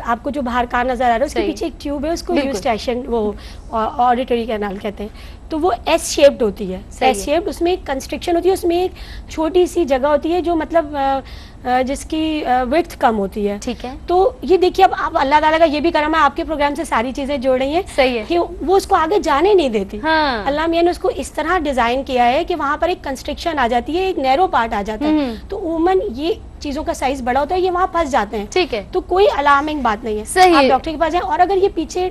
آپ کو جو باہر کان نظر آ رہا ہے, اس کے پیچھے ایک ٹیوب ہے, اس کو یوسٹیشن وہ آڈیٹری کینال کہتے ہیں. تو وہ ایس شیپڈ ہوتی ہے. ایس شیپڈ, اس میں ایک کنسٹرکشن ہوتی ہے, اس میں ایک چھوٹی سی جگہ ہوتی ہے جو مطلب جس کی وڈتھ کم ہوتی ہے. ٹھیک ہے. تو یہ دیکھیے, اب آپ اللہ تعالیٰ کا یہ بھی کرم ہے, آپ کے پروگرام سے ساری چیزیں جوڑ رہی ہیں. صحیح ہے. کہ وہ اس کو آگے جانے نہیں دیتی. اللہ میاں نے اس کو اس طرح ڈیزائن کیا ہے کہ وہاں پر ایک کنسٹرکشن آ جاتی ہے, ایک نیرو پارٹ آ جاتا ہے. تو عموماً یہ چیزوں کا سائز بڑا ہوتا ہے, یہ وہاں پھنس جاتے ہیں. ٹھیک ہے. تو کوئی الارمنگ بات نہیں ہے. صحیح. آپ ڈاکٹر کے پاس جائیں, اور اگر یہ پیچھے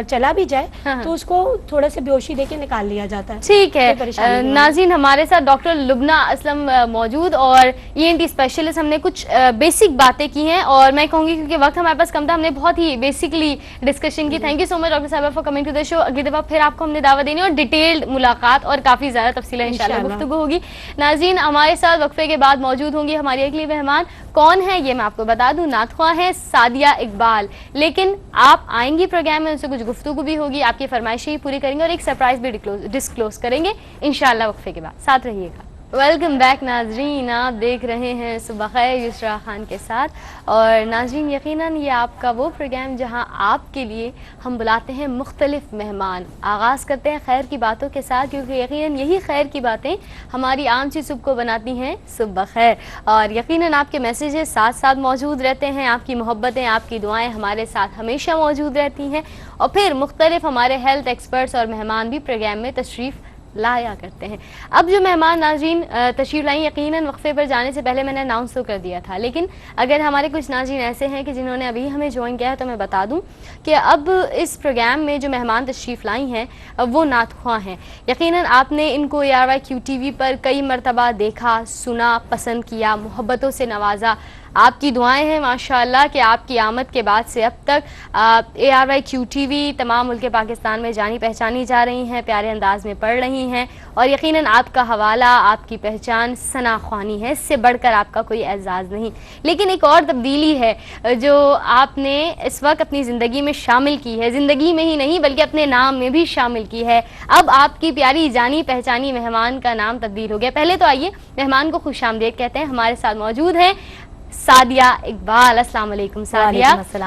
چلا بھی جائے تو اس کو تھوڑا سے بیہوشی دے کے نکال لیا جاتا ہے. ٹھیک ہے. ناظرین, ہمارے ساتھ ڈاکٹر لبنہ اسلم موجود, اور ENT اسپیشلسٹ. ہم نے کچھ بیسک باتیں کی ہیں, اور میں کہوں گی کیونکہ وقت ہمارے پاس کم تھا, ہم نے بہت ہی بیسکلی ڈسکشن کی. Thank you so much doctor صاحبہ فار کمنگ ٹو دا شو. اگلی دفعہ پھر آپ کو ہم نے دعوت دینی اور ڈیٹیلڈ ملاقات اور کافی زیادہ تفصیل انشاءاللہ گفتگو ہوگی. ناظرین, ہمارے ساتھ وقفے کے بعد موجود ہوں گی ہماری اگلی مہمان. کون ہے یہ میں آپ کو بتا دوں, نعت خواں ہیں سعدیہ اقبال. لیکن آپ آئیں گی پروگرام میں, ان سے کچھ گفتگو بھی ہوگی, آپ کی فرمائشیں ہی پوری کریں گے اور ایک سرپرائز بھی ڈسکلوز کریں گے انشاءاللہ وقفے کے بعد. ساتھ رہیے گا. ویلکم بیک ناظرین، آپ دیکھ رہے ہیں صبح خیر یسریٰ خان کے ساتھ. اور ناظرین یقیناً یہ آپ کا وہ پروگرام جہاں آپ کے لیے ہم بلاتے ہیں مختلف مہمان. آغاز کرتے ہیں خیر کی باتوں کے ساتھ، کیونکہ یقیناً یہی خیر کی باتیں ہماری عام سی صبح کو بناتی ہیں صبح خیر. اور یقیناً آپ کے میسیجز ساتھ ساتھ موجود رہتے ہیں، آپ کی محبتیں، آپ کی دعائیں ہمارے ساتھ ہمیشہ موجود رہتی ہیں. اور پھر مختلف ہمارے ہیلتھ ایکسپرٹس اور مہمان بھی پروگرام میں تشریف لایا کرتے ہیں. اب جو مہمان ناظرین تشریف لائیں، یقیناً وقفے پر جانے سے پہلے میں نے اناؤنس تو کر دیا تھا، لیکن اگر ہمارے کچھ ناظرین ایسے ہیں کہ جنہوں نے ابھی ہمیں جوائن کیا ہے تو میں بتا دوں کہ اب اس پروگرام میں جو مہمان تشریف لائی ہیں وہ نعت خواں ہیں. یقیناً آپ نے ان کو ARYQTV پر کئی مرتبہ دیکھا، سنا، پسند کیا، محبتوں سے نوازا. آپ کی دعائیں ہیں ماشاءاللہ کہ آپ کی آمد کے بعد سے اب تک ARYQTV تمام ملک پاکستان میں جانی پہچانی جا رہی ہیں، پیارے انداز میں پڑھ رہی ہیں. اور یقیناً آپ کا حوالہ، آپ کی پہچان ثنا خوانی ہے، اس سے بڑھ کر آپ کا کوئی اعزاز نہیں. لیکن ایک اور تبدیلی ہے جو آپ نے اس وقت اپنی زندگی میں شامل کی ہے، زندگی میں ہی نہیں بلکہ اپنے نام میں بھی شامل کی ہے. اب آپ کی پیاری جانی پہچانی مہمان کا نام تبدیل ہو گیا. پہلے تو آئیے مہمان کو خوش آمدید کہتے ہیں. ہمارے ساتھ موجود ہیں سعدیہ اقبال. السلام علیکم سعدیہ.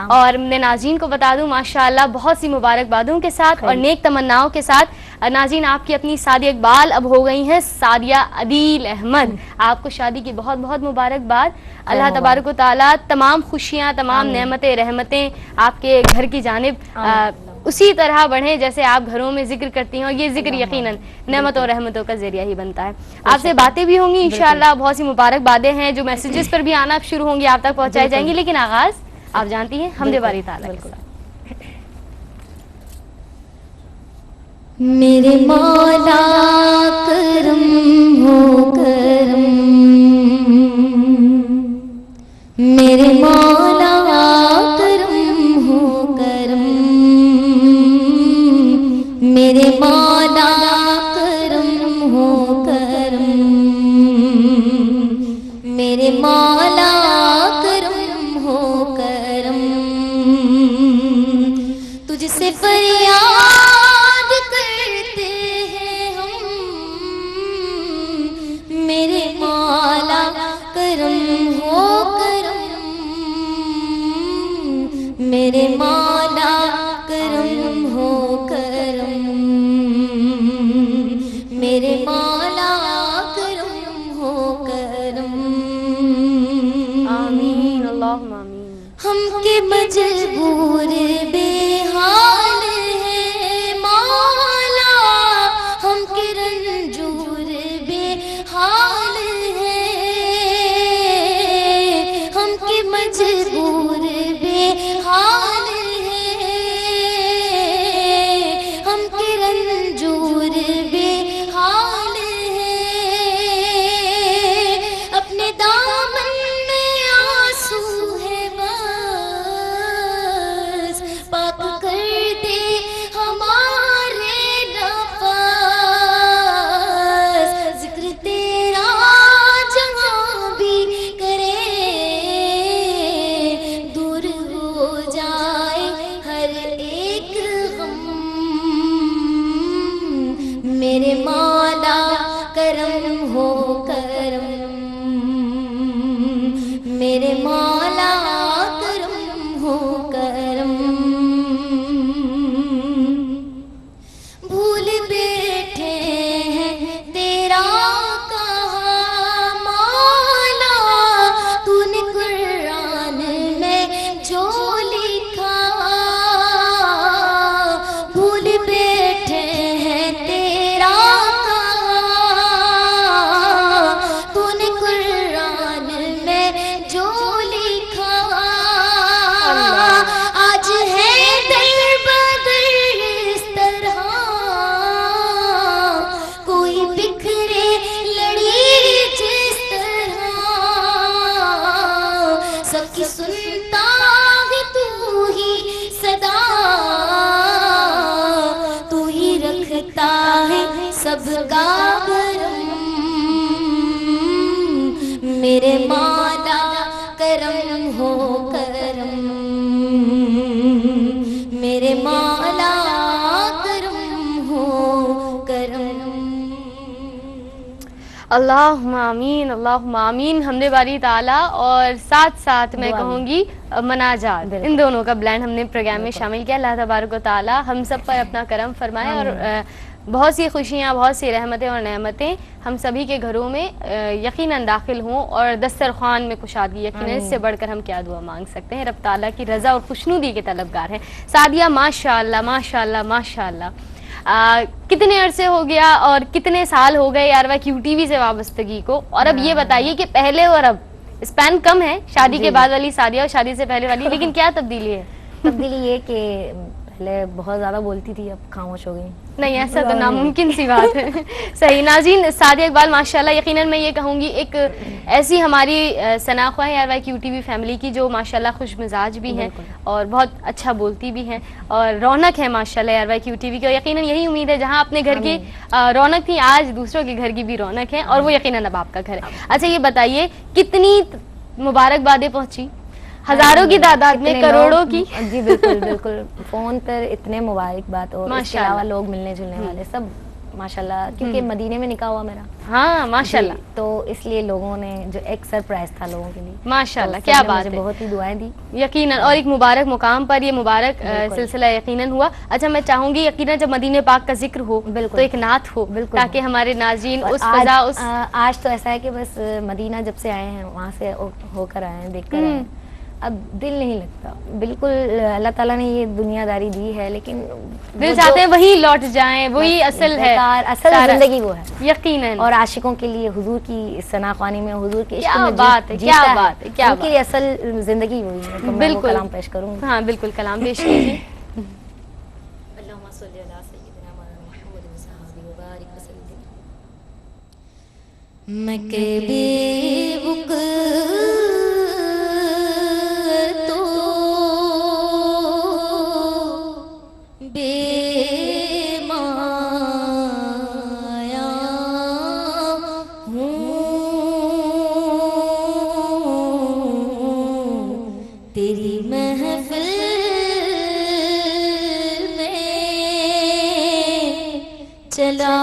اور میں ناظرین کو بتا دوں ماشاءاللہ بہت سی مبارکبادوں کے ساتھ اور نیک تمناؤں کے ساتھ ناظرین آپ کی اپنی سعدیہ اقبال اب ہو گئی ہیں سعدیہ عدیل احمد. آپ کو شادی کی بہت بہت مبارکباد. اللہ تبارک و تعالیٰ تمام خوشیاں، تمام نعمتیں، رحمتیں آپ کے گھر کی جانب اسی طرح بڑھیں جیسے آپ گھروں میں ذکر کرتی ہیں. اور یہ ذکر یقیناً نعمتوں اور رحمتوں کا ذریعہ ہی بنتا ہے. آپ سے باتیں بھی ہوں گی انشاءاللہ، بہت سی مبارکبادیں ہیں جو میسیجز پر بھی آنا شروع ہوں گی، آپ تک پہنچائی جائیں گی. لیکن آغاز آپ جانتی ہیں حمد باری تعالیٰ کے ساتھ. میرے مولا کرم ہو کرم، میرے مولا کرم ہو کرم، میرے مولا کرم ہو کرم، میرے مولا کرم ہو کرم. تجھ سے فریاد کرتے ہیں ہم، میرے مولا کرم ہو کرم، میرے مولا کرم ہو کرم، میرے مولا کرم ہو کرم. آمین اللہم آمین. ہم کے مجبور بے حال ہے مولا، ہم کے رنجور بے حال ہے، ہم کے مجبور بے حال ہے، ہم کے رنجور بے حال ہے. اپنے دامن میں آنسو ہے بس، پاک کر دے ہمارے نفس. ذکر تیرا جہاں بھی کرے، دور ہو جائے ہر ایک غم. میرے مولا کرم ہو کرم، میرے مولا کرم ہو کرم. بھول بیٹھے ہیں تیرا کہا مولا، تو نے قرآن میں جو لکھا. بھول بیٹھے ہیں تیرا کہا، تو نے قرآن میں جو لکھا. آج ہے در بدر اس طرح، کوئی بکھرے لڑی جس طرح. سب کی سنتا ہے تو ہی صدا، تو ہی رکھتا ہے سب کا کرم. میرے مولا کرم ہو کرم، اللہم آمین اللہم آمین حمد باری تعالیٰ اور ساتھ ساتھ میں کہوں گی مناجات، ان دونوں کا بلینڈ ہم نے پروگرام میں شامل کیا. اللہ تبارک و تعالیٰ ہم سب پر اپنا کرم فرمائے اور بہت سی خوشیاں، بہت سی رحمتیں اور نعمتیں ہم سبھی کے گھروں میں یقیناً داخل ہوں اور دسترخوان میں کشادگی. یقیناً اس سے بڑھ کر ہم کیا دعا مانگ سکتے ہیں. رب تعالیٰ کی رضا اور خوشنودی کے طلبگار ہیں. سعدیہ ماشاء اللہ ماشاء اللہ ماشاء اللہ، کتنے عرصے ہو گیا اور کتنے سال ہو گئے یاروا کیو ٹی وی سے وابستگی کو؟ اور اب یہ بتائیے کہ پہلے اور اب اسپین کم ہے، شادی کے بعد والی سعدیہ اور شادی سے پہلے والی، لیکن کیا تبدیلی ہے؟ تبدیلی یہ کہ پہلے بہت زیادہ بولتی تھی، اب خاموش ہو گئی. نہیں ایسا تو ناممکن سی بات ہے. صحیح. ناظرین، سعدیہ اقبال ماشاءاللہ یقیناً میں یہ کہوں گی ایک ایسی ہماری ثناخواہ ہے یار کیو ٹی وی فیملی کی جو ماشاءاللہ خوش مزاج بھی ہیں اور بہت اچھا بولتی بھی ہیں اور رونق ہے ماشاءاللہ یار کیو ٹی وی کی. اور یقیناً یہی امید ہے جہاں اپنے گھر کی رونق تھی آج دوسروں کے گھر کی بھی رونق ہے اور وہ یقیناً اب آپ کا گھر ہے. اچھا یہ بتائیے کتنی مبارکبادیں پہنچی؟ ہزاروں کی تعداد میں، کروڑوں کی؟ جی بالکل بالکل، فون پر اتنے مبارکباد اور اس کے علاوہ لوگ ملنے جلنے والے سب ماشاءاللہ، کیونکہ مدینے میں نکاح ہوا میرا. ہاں ماشاءاللہ. تو اس لیے لوگوں نے جو ایک سرپرائز تھا لوگوں کے لیے ماشاءاللہ. کیا بات ہے، بہت ہی دعائیں دی یقیناً. اور ایک مبارک مقام پر یہ مبارک سلسلہ یقیناً ہوا. اچھا میں چاہوں گی یقیناً جب مدینہ پاک کا ذکر ہو تو ایک نعت ہو تاکہ ہمارے ناظرین اس فضا اس آج تو ایسا ہے کہ بس مدینہ جب سے آئے ہیں وہاں سے ہو کر آئے ہیں، دیکھ کر آئے ہیں، اب دل نہیں لگتا. بالکل اللہ تعالیٰ نے یہ دنیا داری دی ہے لیکن دل چاہتے ہیں وہی لوٹ جائیں، وہی اصل ہے، اصل زندگی وہ ہے یقیناً. اور عاشقوں کے لیے حضور کی ثنا خوانی میں، حضور کے عشق کیا میں بات ہے، کیا بات ہے، کیا ان کی اصل زندگی وہی ہے. تو میں وہ کلام پیش کروں گی. ہاں بالکل کلام پیش کیجیے. میں کبھی تو بے مایا ہوں، تیری محفل میں چلا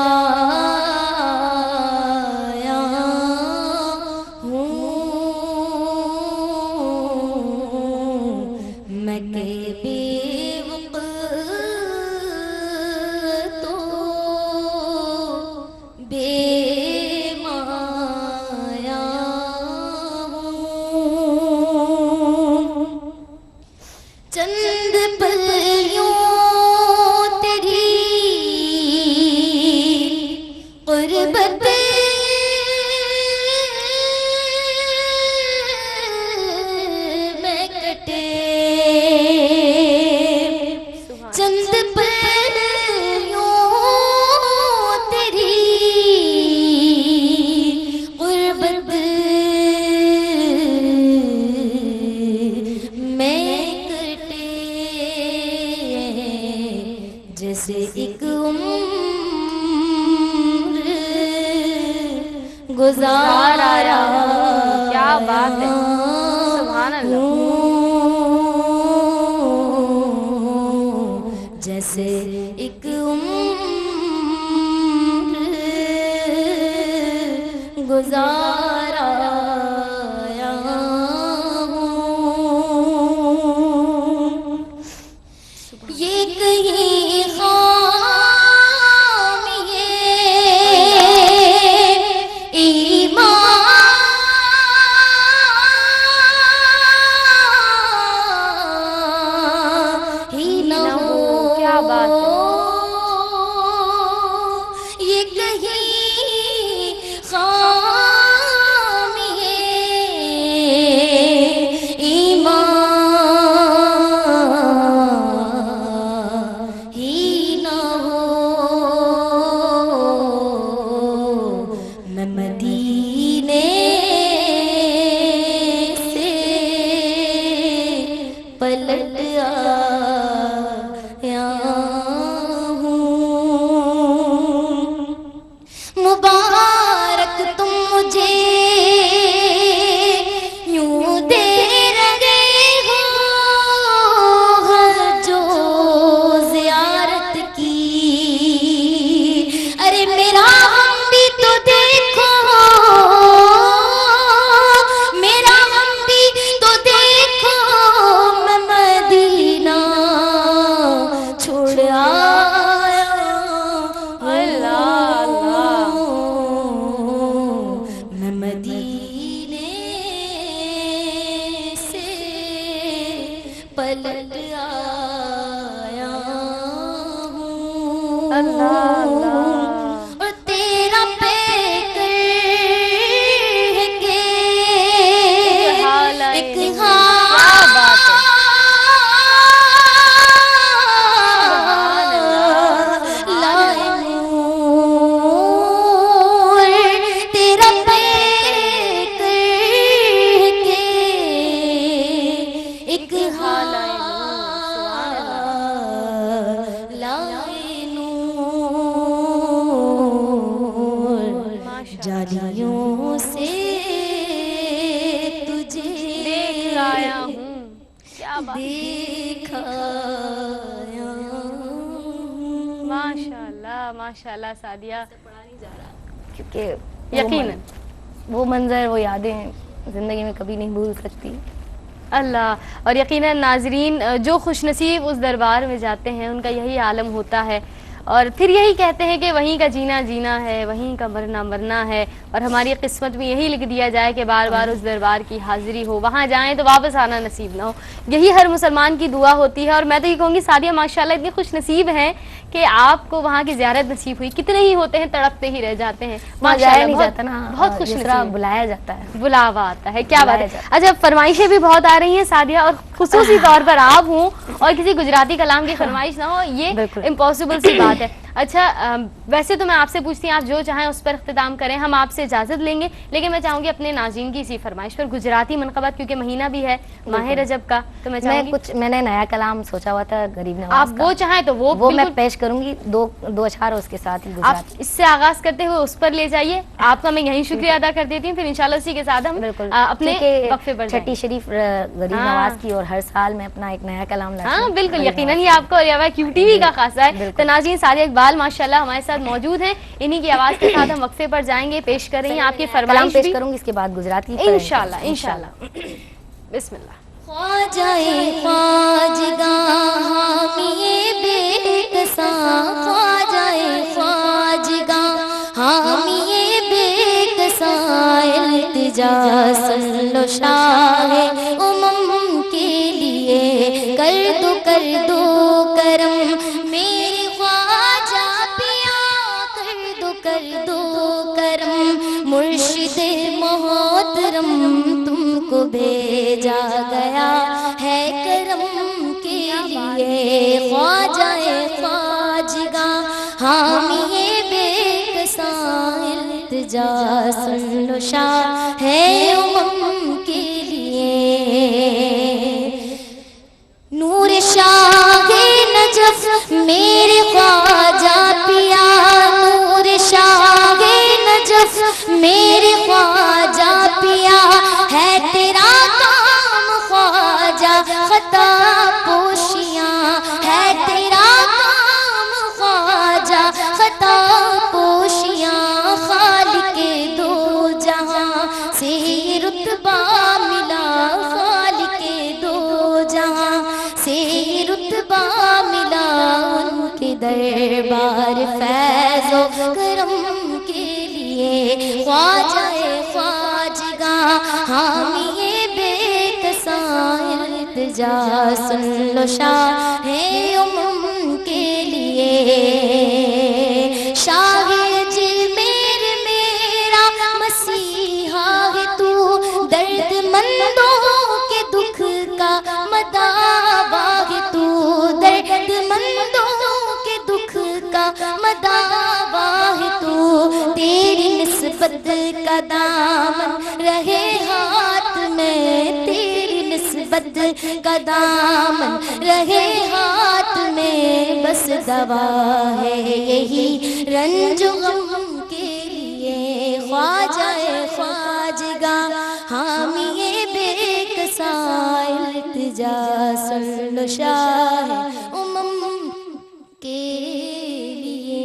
گزارا. کیا بات ہے، سبحان اللہ. جیسے ایک گزارا یہ کہیں خام ہی نہ ہو. کیا بات ہے، یہ کہیں خام ایمان ہی نہ ہو. میں مدینے سے پلٹ آیا ہوں. مبارک تم مجھے یوں دے رہے ہو ہر جو زیارت کی. ارے میرا ہم بھی تو دیکھو پلٹ آیا ہوں اللہ اللہ اور تیرا پے کر کے حال آئے ایک نہیں. حال کیا بات ہے. سبحان اللہ سبحان اللہ. تیرا پے کر کے ایک حال آئے نور. سبحان اللہ. لائے نور جالیوں سے تجھے دیکھ آیا ہوں. کیا بات. دیکھایا ماشاء اللہ سعدیہ. کیونکہ یقیناً وہ منظر وہ یادیں زندگی میں کبھی نہیں بھول سکتی. اللہ. اور یقیناً ناظرین جو خوش نصیب اس دربار میں جاتے ہیں ان کا یہی عالم ہوتا ہے اور پھر یہی کہتے ہیں کہ وہیں کا جینا جینا ہے, وہیں کا مرنا مرنا ہے, اور ہماری قسمت میں یہی لکھ دیا جائے کہ بار بار اس دربار کی حاضری ہو, وہاں جائیں تو واپس آنا نصیب نہ ہو. یہی ہر مسلمان کی دعا ہوتی ہے. اور میں تو یہ کہوں گی سعدیہ ماشاءاللہ اتنی خوش نصیب ہیں کہ آپ کو وہاں کی زیارت نصیب ہوئی. کتنے ہی ہوتے ہیں تڑپتے ہی رہ جاتے ہیں. جایا نہیں جاتا نا, بہت خوش نصیب. بلایا جاتا ہے, بلاوا آتا ہے. کیا بات ہے. اچھا فرمائشیں بھی بہت آ رہی ہیں سعدیہ, اور خصوصی طور پر آپ ہوں اور کسی گجراتی کلام کی فرمائش نہ ہو یہ امپاسبل سی بات ہے. اچھا ویسے تو میں آپ سے پوچھتی ہوں آپ جو چاہیں اس پر اختتام کریں, ہم آپ سے اجازت لیں گے, لیکن میں چاہوں گی اپنے ناظرین کی اسی فرمائش پر گجراتی منقبت, کیونکہ مہینہ بھی ہے ماہ رجب کا, تو میں چاہوں گی میں نے نیا کلام سوچا ہوا تھا غریب نواز آپ وہ چاہیں تو وہ میں پیش کروں گی. دو اشعار اس کے ساتھ ہی آپ اس سے آغاز کرتے ہوئے اس پر لے جائیے. آپ کا میں یہیں شکریہ ادا کر دیتی ہوں, پھر انشاءاللہ اسی کے ساتھ ہم اپنے وقفے پر چھٹی شریف غریب نواز کی, اور ہر سال میں اپنا ایک نیا کلام لاتی ہوں. ہاں بالکل یقیناً یہ آپ کو کیو ٹی وی کا خاصہ ہے. تو ناظرین سعدیہ اقبال ماشاءاللہ ہمارے ساتھ موجود ہیں, انہی کی آواز کے ساتھ ہم وقفے پر جائیں گے. پیش کر رہی ہیں آپ کی فرمائش پیش کروں گی, اس کے بعد گجراتی انشاءاللہ انشاءاللہ. بسم اللہ. خواجہ خواجگاں حامی بے کساں, خواجہ خواجگاں حامی بے کساں, التجا سن لو شاہ امم کے لیے, کر دو کرم میری خواجہ پیا, کر دو کرم مرشد محترم, تم کو بھیجا گیا ہے کرم کے لیے. خواجہ خواجگاں حامی بے کساں, التجا سن لو شاہ ہے امم کے لیے. نور شاہ نجف میرے خواجہ پیا, نور شاہ نجف میرے خواجہ پیا, ہے تیرا کام خواجہ خطا پوشیاں, ہے تیرا کام خواجہ خطا پوشیاں. خالق دو جہاں سے رتبہ ملا, خالق دو جہاں سے رتبہ ملا, ان کے دربار فیض و کرم کے لیے. خواجہ خواجگاں حامی بے کساں, التجا سن لو شاہ امم کے لیے. شاہ اجمیر میرا مسیحا ہے تو, درد مندوں کے دکھ کا مداوا ہے تو, درد مندوں کے دکھ کا مداوا ہے تو. تیری نسبت کا دامن رہے ہاتھ میں, تیری نسبت کا دامن رہے ہاتھ میں, بس دوا ہے یہی رنج و غم کے لیے. خواجہ خواجگاں حامی بے کساں, التجا سن لو شاہ امم کے لیے.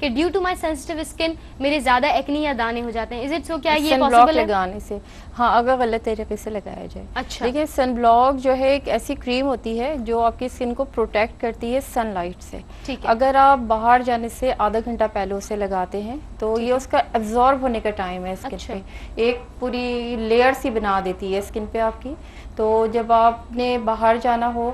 کہ due to my sensitive skin میرے زیادہ ایکنی یا دانے ہو جاتے ہیں. Is it so? کیا یہ سن بلاک پاسبل ہے؟ لگانے سے ہاں، اگر غلط طریقے سے لگایا جائے. اچھا. دیکھیں سن بلاک جو ہے ایک ایسی کریم ہوتی ہے جو آپ کی اسکن کو پروٹیکٹ کرتی ہے سن لائٹ سے. ٹھیک ہے. اگر آپ باہر جانے سے آدھا گھنٹہ پہلے اسے لگاتے ہیں تو یہ اس کا ایبزارب ہونے کا ٹائم ہے اسکن پہ، ایک پوری لیئر سی بنا دیتی ہے اسکن پہ آپ کی. تو جب آپ نے باہر جانا ہو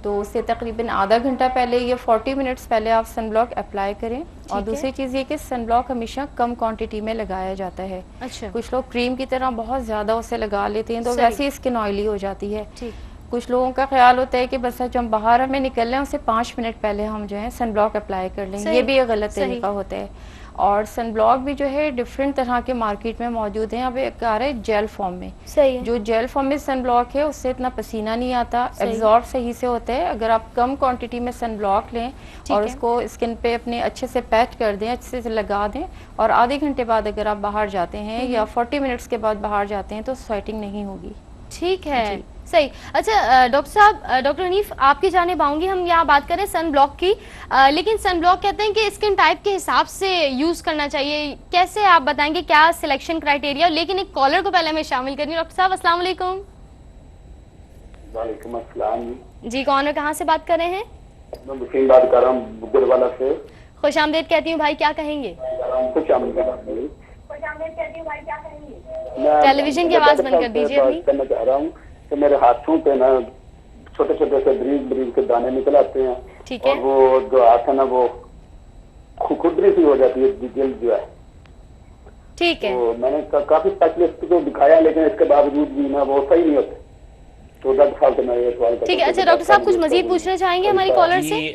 تو اس سے تقریباً آدھا گھنٹہ پہلے یا 40 منٹس پہلے آپ سن بلاک اپلائی کریں. اور دوسری چیز یہ کہ سن بلاک ہمیشہ کم کوانٹٹی میں لگایا جاتا ہے. اچھا. کچھ لوگ کریم کی طرح بہت زیادہ اسے لگا لیتے ہیں تو ویسے ہی اسکن آئلی ہو جاتی ہے. کچھ لوگوں کا خیال ہوتا ہے کہ بس جب باہر ہمیں نکل رہے ہیں اسے 5 منٹ پہلے ہم جو ہے سن بلاک اپلائی کر لیں. یہ بھی ایک غلط طریقہ ہوتا ہے. اور سن بلاک بھی جو ہے ڈفرینٹ طرح کے مارکیٹ میں موجود ہیں. اب ایک آ رہا ہے جیل فارم میں. جو جیل فارم میں سن بلاک ہے اس سے اتنا پسینہ نہیں آتا، ایبزارب صحیح سے ہوتا ہے. اگر آپ کم کوانٹٹی میں سن بلاک لیں اور اس کو اسکن پہ اپنے اچھے سے پیٹ کر دیں، اچھے سے لگا دیں، اور آدھے گھنٹے بعد اگر آپ باہر جاتے ہیں یا 40 منٹس کے بعد باہر جاتے ہیں تو سویٹنگ نہیں ہوگی. ٹھیک ہے. صحیح. اچھا ڈاکٹر صاحب، ڈاکٹر حنیف آپ کی جانب آؤں گی. ہم یہاں بات کریں سن بلاک کی، لیکن سن بلاک کہتے ہیں کہ اسکن ٹائپ کے حساب سے یوز کرنا چاہیے. کیسے آپ بتائیں گے کیا سلیکشن کرائٹیریا؟ لیکن ایک کالر کو پہلے میں شامل کرنی. ڈاکٹر صاحب السلام علیکم. وعلیکم السلام. جی کون اور کہاں سے بات کر رہے ہیں؟ میں وسیم بات کر رہا ہوں بگروالا سے. خوش آمدید کہتی ہوں بھائی، کیا کہیں گے؟ خوش آمدید. ٹیلی ویژن کی آواز بند کر دیجیے. کرنا چاہ رہا ہوں کہ میرے ہاتھوں پہ نا چھوٹے چھوٹے سے بریز کے دانے نکل آتے ہیں. ٹھیک ہے. اور وہ جو ہاتھ ہے نا وہ کھکھری سی ہو جاتی ہے جلد جو ہے. ٹھیک ہے. تو میں نے کافی اسپیشلسٹ کو دکھایا لیکن اس کے باوجود بھی نا وہ صحیح نہیں ہوتے. تو ڈاکٹر صاحب سے میں یہ سوال کرتا ہوں. ٹھیک ہے. اچھا ڈاکٹر صاحب کچھ مزید پوچھنا چاہیں گے ہماری کالر سے؟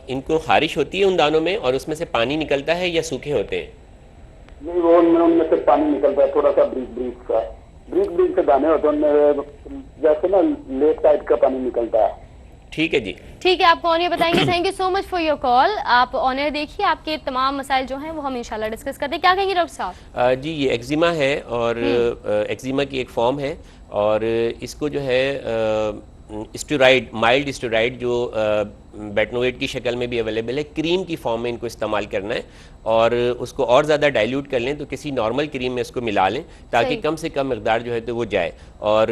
ان کو خارش ہوتی ہے ان دانوں میں اور اس میں سے پانی نکلتا ہے یا سوکھے ہوتے ہیں؟ نہیں وہ ان میں سے پانی نکلتا ہے تھوڑا سا بریک سے دانے ہوتے ہیں جیسے نا لیک ٹائپ کا پانی نکلتا ہے. ٹھیک ہے جی. ٹھیک ہے. آپ کو آنر بتائیں گے. Thank you so much for your کال. آپ آنر دیکھیے، آپ کے تمام مسائل جو ہیں وہ ہم انشاءاللہ ڈسکس کرتے ہیں. کیا کہیں گے ڈاکٹر صاحب؟ جی یہ ایکزیما ہے اور ایکزیما کی ایک فارم ہے اور اس کو جو ہے اسٹیرائڈ، مائلڈ اسٹیرائڈ جو بیٹنویٹ کی شکل میں بھی اویلیبل ہے، کریم کی فارم میں ان کو استعمال کرنا ہے اور اس کو اور زیادہ ڈائلیوٹ کر لیں تو کسی نارمل کریم میں اس کو ملا لیں تاکہ کم سے کم مقدار جو ہے تو وہ جائے. اور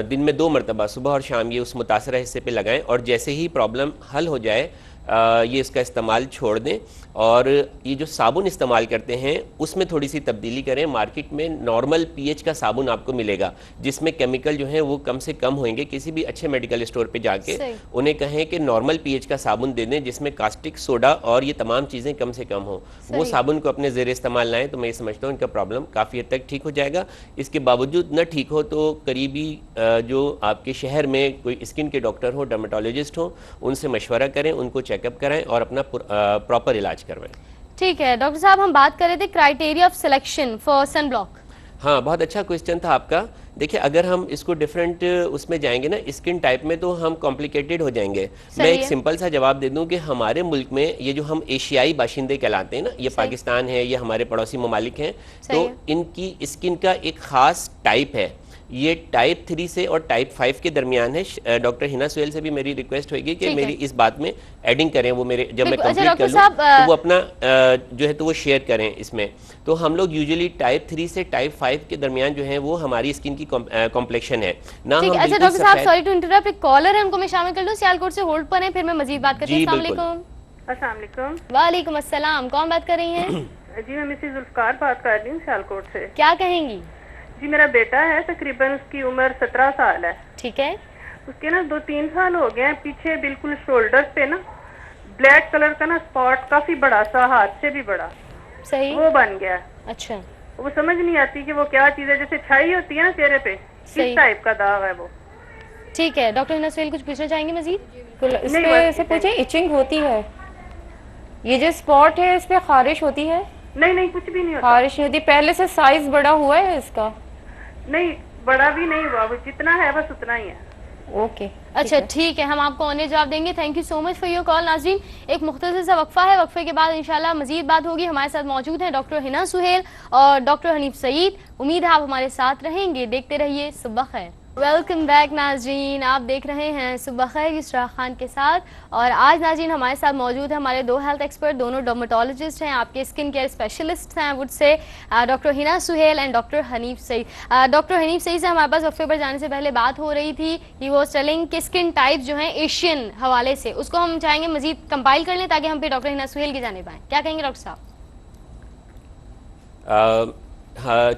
دن میں 2 مرتبہ صبح اور شام یہ اس متاثرہ حصے پہ لگائیں اور جیسے ہی پرابلم حل ہو جائے یہ اس کا استعمال چھوڑ دیں. اور یہ جو صابن استعمال کرتے ہیں اس میں تھوڑی سی تبدیلی کریں. مارکیٹ میں نارمل پی ایچ کا صابن آپ کو ملے گا جس میں کیمیکل جو ہیں وہ کم سے کم ہوئیں گے. کسی بھی اچھے میڈیکل اسٹور پہ جا کے انہیں کہیں کہ نارمل پی ایچ کا صابن دے دیں جس میں کاسٹک سوڈا اور یہ تمام چیزیں کم سے کم ہوں. وہ صابن کو اپنے زیر استعمال لائیں تو میں یہ سمجھتا ہوں ان کا پرابلم کافی حد تک ٹھیک ہو جائے گا. اس کے باوجود نہ ٹھیک ہو تو قریبی جو آپ کے شہر میں کوئی اسکن کے ڈاکٹر ہوں، ڈرمیٹولوجسٹ ہوں، ان سے مشورہ کریں، ان کو چیک اپ کرائیں اور اپنا پراپر علاج کروائیں. ٹھیک ہے. ڈاکٹر صاحب ہم بات کر رہے تھے criteria of selection for sun block. ہاں بہت اچھا کوسچن تھا آپ کا. دیکھیں اگر ہم اس کو ڈیفرنٹ اس میں جائیں گے نا اسکن ٹائپ میں تو ہم کمپلیکیٹڈ ہو جائیں گے. میں ایک سمپل سا جواب دے دوں کہ ہمارے ملک میں یہ جو ہم ایشیائی باشندے کہلاتے ہیں نا، یہ پاکستان ہے، یہ ہمارے پڑوسی ممالک ہیں، تو ان کی اسکن کا ایک خاص ٹائپ ہے. یہ ٹائپ 3 سے اور ٹائپ 5 کے درمیان ہے. ڈاکٹر ہنا سہیل سے بھی میری ریکویسٹ ہوئے گی کہ میری اس بات میں ایڈنگ کریں، وہ میرے جب میں کمپلیٹ کر لوں تو وہ اپنا جو ہے تو وہ شیئر کریں اس میں. تو ہم لوگ یوزلی ٹائپ 3 سے ٹائپ 5 کے درمیان جو ہیں وہ ہماری اسکن کی کمپلیکشن ہے نہ. اچھا ڈاکٹر صاحب سوری ٹو انٹرپٹ، ایک کالر ہے ان کو میں شامل کر لوں. سیالکوٹ سے ہولڈ پر ہیں، پھر میں مزید بات کرتی ہوں. السلام علیکم. السلام علیکم. وعلیکم السلام. کون بات کر رہی ہیں؟ جی میں مسز ذوالفقار بات کر رہی ہوں سیالکوٹ سے. کیا کہیں گی؟ جی میرا بیٹا ہے، تقریباً اس کی عمر 17 سال ہے. ٹھیک ہے. اس کے نا 2-3 سال ہو گئے ہیں، پیچھے بالکل شولڈر پہ نا بلیک کلر کا نا اسپاٹ کافی بڑا سا، ہاتھ سے بھی بڑا صحیح وہ بن گیا. اچھا. وہ سمجھ نہیں آتی کہ وہ کیا چیز ہے، جیسے چھائی ہوتی ہے نا چہرے پہ، کس ٹائپ کا داغ ہے وہ. ٹھیک ہے. ڈاکٹر ہنا سہیل کچھ پوچھنا چاہیں گے مزید؟ اس پہ سے پوچھیں ایچنگ ہوتی ہے؟ یہ جو اسپاٹ ہے اس پہ خارش ہوتی ہے؟ نہیں کچھ بھی نہیں ہوتا. خارش نہیں ہوتی. پہلے سے سائز بڑا ہوا ہے اس کا؟ نہیں بڑا بھی نہیں ہوا، وہ جتنا ہے بس اتنا ہی ہے. اوکے اچھا ٹھیک ہے. ہم آپ کو آنے جواب دیں گے. Thank you so much for your کال. ناظرین ایک مختصر سا وقفہ ہے، وقفے کے بعد انشاءاللہ مزید بات ہوگی. ہمارے ساتھ موجود ہیں ڈاکٹر ہنا سہیل اور ڈاکٹر حنیف سعید. امید ہے آپ ہمارے ساتھ رہیں گے. دیکھتے رہیے صبح خیر. ویلکم بیک ناظرین، آپ دیکھ رہے ہیں صبح خیر یسرا خان کے ساتھ، اور آج ناظرین ہمارے ساتھ موجود ہیں ہمارے دو ہیلتھ ایکسپرٹ، دونوں ڈرماٹولوجسٹ ہیں، آپ کے اسکن کیئر اسپیشلسٹ ہیں وڈ سے، doctor Hina Sohail and doctor Hanif Saeed. Doctor Hanif Saeed سے ہمارے پاس وقفے پر جانے سے پہلے بات ہو رہی تھی، ہی واز ٹیلنگ کہ اسکن ٹائپ جو ہیں ایشین حوالے سے، اس کو ہم چاہیں گے مزید کمپائل کر لیں تاکہ ہم پھر ڈاکٹر ہنا سہیل کی جانب آئیں۔ کیا کہیں گے ڈاکٹر صاحب؟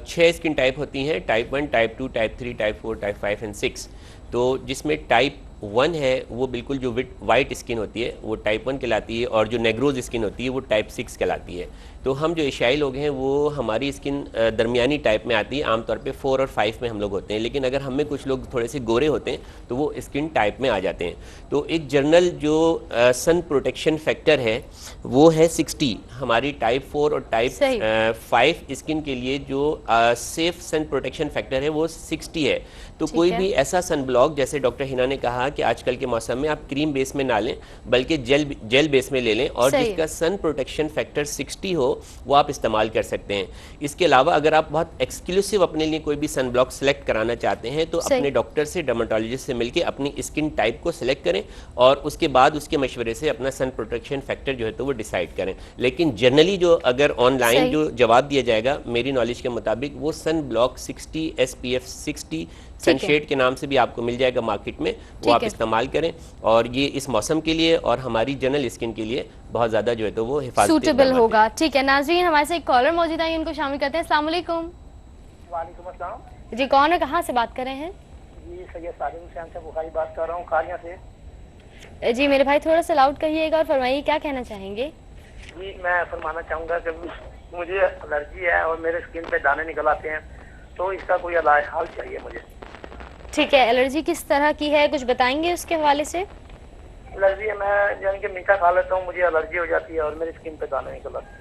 6 اسکن ٹائپ ہوتی ہیں، type 1، type 2، type 3، type 4، type 5 and 6۔ تو جس میں ٹائپ 1 ہے وہ بالکل جو وائٹ اسکن ہوتی ہے وہ ٹائپ 1 کہلاتی ہے، اور جو نیگروز اسکن ہوتی ہے وہ ٹائپ 6 کہلاتی ہے۔ تو ہم جو ایشیائی لوگ ہیں وہ ہماری اسکن درمیانی ٹائپ میں آتی ہے، عام طور پہ 4 اور 5 میں ہم لوگ ہوتے ہیں، لیکن اگر ہم میں کچھ لوگ تھوڑے سے گورے ہوتے ہیں تو وہ اسکن ٹائپ میں آ جاتے ہیں۔ تو ایک جنرل جو سن پروٹیکشن فیکٹر ہے وہ ہے 60۔ ہماری ٹائپ 4 اور ٹائپ 5 اسکن کے لیے جو سیف سن پروٹیکشن فیکٹر ہے وہ 60 ہے۔ تو کوئی بھی ایسا سن بلاک، جیسے ڈاکٹر ہنا نے کہا کہ آج کل کے موسم میں آپ کریم بیس میں نہ لیں بلکہ جیل بیس میں لے لیں، اور جس کا سن پروٹیکشن فیکٹر 60 ہو وہ آپ استعمال کر سکتے ہیں۔ اس کے علاوہ اگر آپ بہت ایکسکلوسیو اپنے لیے کوئی بھی سن بلاک سلیکٹ کرانا چاہتے ہیں تو اپنے ڈاکٹر سے، ڈرماٹولوجسٹ سے مل کے اپنی اسکن ٹائپ کو سلیکٹ کریں، اور اس کے بعد اس کے مشورے سے اپنا سن پروٹیکشن فیکٹر جو ہے تو وہ ڈیسائیڈ کریں۔ لیکن جنرلی جو اگر آن لائن جو جواب دیا جائے گا میری نالج کے مطابق وہ سن بلاک 60 SPF 60 سن شیڈ کے نام سے بھی آپ کو مل جائے گا مارکیٹ میں، وہ آپ استعمال کریں، اور یہ اس موسم کے لیے اور ہماری جنرل اسکن کے لیے بہت زیادہ جو ہے تو وہ حفاظتی سوٹیبل ہوگا۔ ٹھیک ہے ناظرین، ہمارے سے ایک کالر موجود ہے، ان کو شامل کرتے ہیں۔ السلام علیکم۔ وعلیکم السلام جی، کون اور کہاں سے بات کر رہے ہیں؟ جی سید سالم حسین سے بخاری بات کر رہا ہوں، کھاریاں سے۔ جی میرے بھائی تھوڑا سا لاؤڈ کہیے گا اور فرمائیے کیا کہنا چاہیں گے؟ جی میں فرمانا چاہوں گا کہ مجھے الرجی ہے اور میرے اسکن پہ دانے نکل آتے ہیں، تو اس کا کوئی علاج حل چاہیے مجھے۔ ٹھیک ہے، الرجی کس طرح کی ہے کچھ بتائیں گے اس کے حوالے سے؟ الرجی ہے، میں یعنی کہ میٹھا کھا لیتا ہوں، مجھے الرجی ہو جاتی ہے اور میری اسکن پہ دانے نکل آتے ہیں۔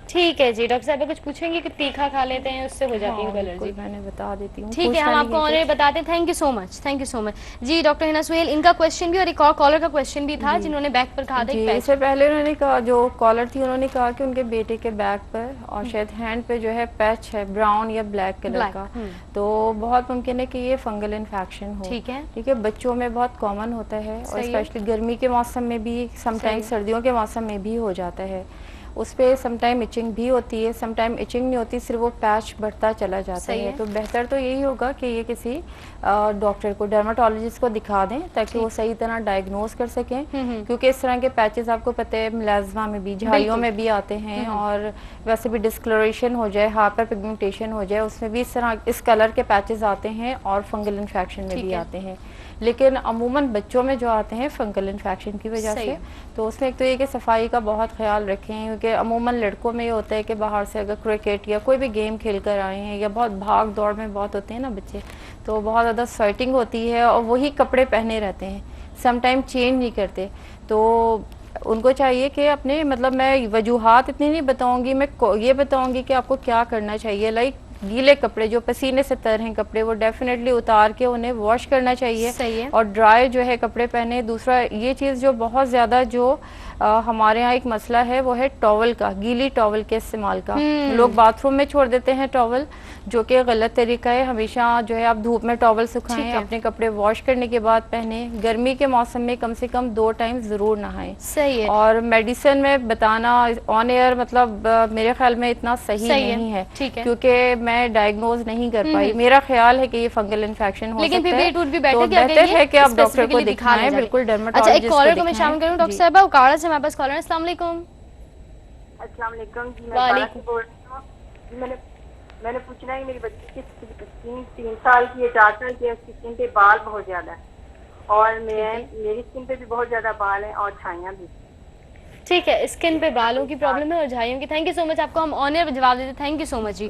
ٹھیک ہے جی، ڈاکٹر صاحب کچھ پوچھیں گے کہ تیکھا کھا لیتے ہیں اس سے ہو جاتی ہے الرجی؟ میں نے بتا دیتی ہوں، ٹھیک ہے، ہم آپ کو آنر بتاتے ہیں۔ Thank you so much, thank you so much. جی ڈاکٹر ہنا سہیل، ان کا کوشچن بھی اور ایک اور کالر کا کوشچن بھی تھا جنہوں نے بیک پر کہا تھا جی، اس سے پہلے انہوں نے کہا، جو کالر تھی انہوں نے کہا کہ ان کے بیٹے کے بیک پر اور شاید ہینڈ پہ جو ہے پیچ ہے براؤن یا بلیک کلر کا، تو بہت ممکن ہے کہ یہ فنگل انفیکشن ہو۔ ٹھیک ہے، بچوں میں بہت کامن ہوتا ہے، اور اسپیشلی گرمی کے موسم میں بھی، سم ٹائم سردیوں کے موسم میں بھی ہو جاتا ہے۔ اس پہ سم ٹائم ایچنگ بھی ہوتی ہے، سم ٹائم ایچنگ نہیں ہوتی، صرف وہ پیچ بڑھتا چلا جاتا ہے۔ تو بہتر تو یہی ہوگا کہ یہ کسی ڈاکٹر کو، ڈرماٹولوجسٹ کو دکھا دیں تاکہ وہ صحیح طرح ڈائگنوز کر سکیں، کیونکہ اس طرح کے پیچز آپ کو پتہ ہے ملازمہ میں بھی، جھائیوں میں بھی آتے ہیں، اور ویسے بھی ڈسکلریشن ہو جائے، ہائپر پگمنٹیشن ہو جائے، اس میں بھی اس طرح اس کلر کے پیچز آتے ہیں، اور فنگل انفیکشن میں بھی آتے ہیں۔ لیکن عموماً بچوں میں جو آتے ہیں فنگل انفیکشن کی وجہ سے، تو اس میں ایک تو یہ کہ صفائی کا بہت خیال رکھیں، کیونکہ عموماً لڑکوں میں یہ ہوتا ہے کہ باہر سے اگر کرکٹ یا کوئی بھی گیم کھیل کر آئے ہیں، یا بہت بھاگ دوڑ میں بہت ہوتے ہیں نا بچے، تو بہت زیادہ سویٹنگ ہوتی ہے، اور وہی کپڑے پہنے رہتے ہیں، سم ٹائم چینج نہیں کرتے۔ تو ان کو چاہیے کہ اپنے، مطلب میں وجوہات اتنی نہیں بتاؤں گی، میں یہ بتاؤں گی کہ آپ کو کیا کرنا چاہیے۔ لائک گیلے کپڑے جو پسینے سے تر ہیں کپڑے، وہ ڈیفینیٹلی اتار کے انہیں واش کرنا چاہیے، اور ڈرائی جو ہے کپڑے پہنے۔ دوسرا یہ چیز جو بہت زیادہ جو ہمارے ہاں ایک مسئلہ ہے وہ ہے ٹاول کا، گیلی ٹاول کے استعمال کا۔ لوگ باتھ روم میں چھوڑ دیتے ہیں ٹاول، جو کہ غلط طریقہ ہے۔ ہمیشہ جو ہے آپ دھوپ میں ٹاول سکھائیں، اپنے کپڑے واش کرنے کے بعد پہنیں۔ گرمی کے موسم میں کم سے کم 2 ٹائم ضرور نہائیں۔ صحیح ہے۔ اور میڈیسن میں بتانا آن ایئر مطلب میرے خیال میں اتنا صحیح نہیں ہے، کیونکہ میں ڈائگنوز نہیں کر پائی۔ میرا خیال ہے کہ یہ فنگل انفیکشن ہو سکتا ہے، تو بہتر ہے کہ آپ ڈاکٹر کو دکھائیں، بالکل ڈرماٹولوجسٹ کو دکھائیں۔ اچھا، ایک کالر کو میں شامل کروں ڈاکٹر صاحبہ، اکاڑا سے ہمارے پاس کالر ہے۔ السلام علیکم۔ السلام علیکم جی، میں میں نے پوچھنا ہے، میری بچی کی 3 سال کی ہے، 4 سال کی ہے، اس کی اسکن پہ بال بہت زیادہ ہے، اور میری اسکن پہ بھی بہت زیادہ بال ہیں اور چھائیاں بھی۔ ٹھیک ہے، اسکن پہ بالوں کی پرابلم ہے اور جھائیوں کی۔ تھینک یو سو مچ، آپ کو ہم آنر جواب دیتے ہیں۔ تھینک یو سو مچ جی۔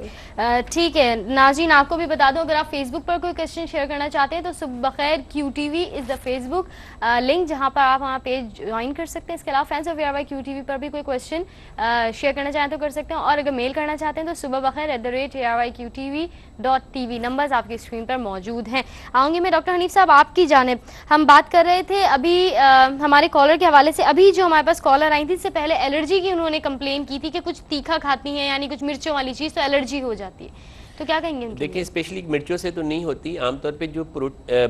ٹھیک ہے ناظرین، آپ کو بھی بتا دوں، اگر آپ فیس بک پر کوئی کوشچن شیئر کرنا چاہتے ہیں تو صبح بخیر QTV is the Facebook link, جہاں پر آپ وہاں پیج جوائن کر سکتے ہیں۔ اس کے علاوہ فینس آف ARY QTV پر بھی کوئی کوشچن شیئر کرنا چاہیں تو کر سکتے ہیں، اور اگر میل کرنا چاہتے ہیں تو صبح بخیر @ARYQTV.tv نمبرز آپ کی اسکرین پر موجود ہیں۔ آؤں گی میں ڈاکٹر حنیف صاحب آپ کی جانب۔ ہم بات کر رہے تھے ابھی ہمارے کالر کے حوالے سے، ابھی جو ہمارے پاس کالر آئی تھی اس سے پہلے الرجی کی انہوں نے کمپلین کی تھی کہ کچھ تیکھا کھاتی ہیں، یعنی کچھ مرچوں والی چیز تو الرجی ہو جاتی ہے۔ تو کیا کہیں گے ان کے دیکھیں اسپیشلی مرچوں سے تو نہیں ہوتی, عام طور پہ جو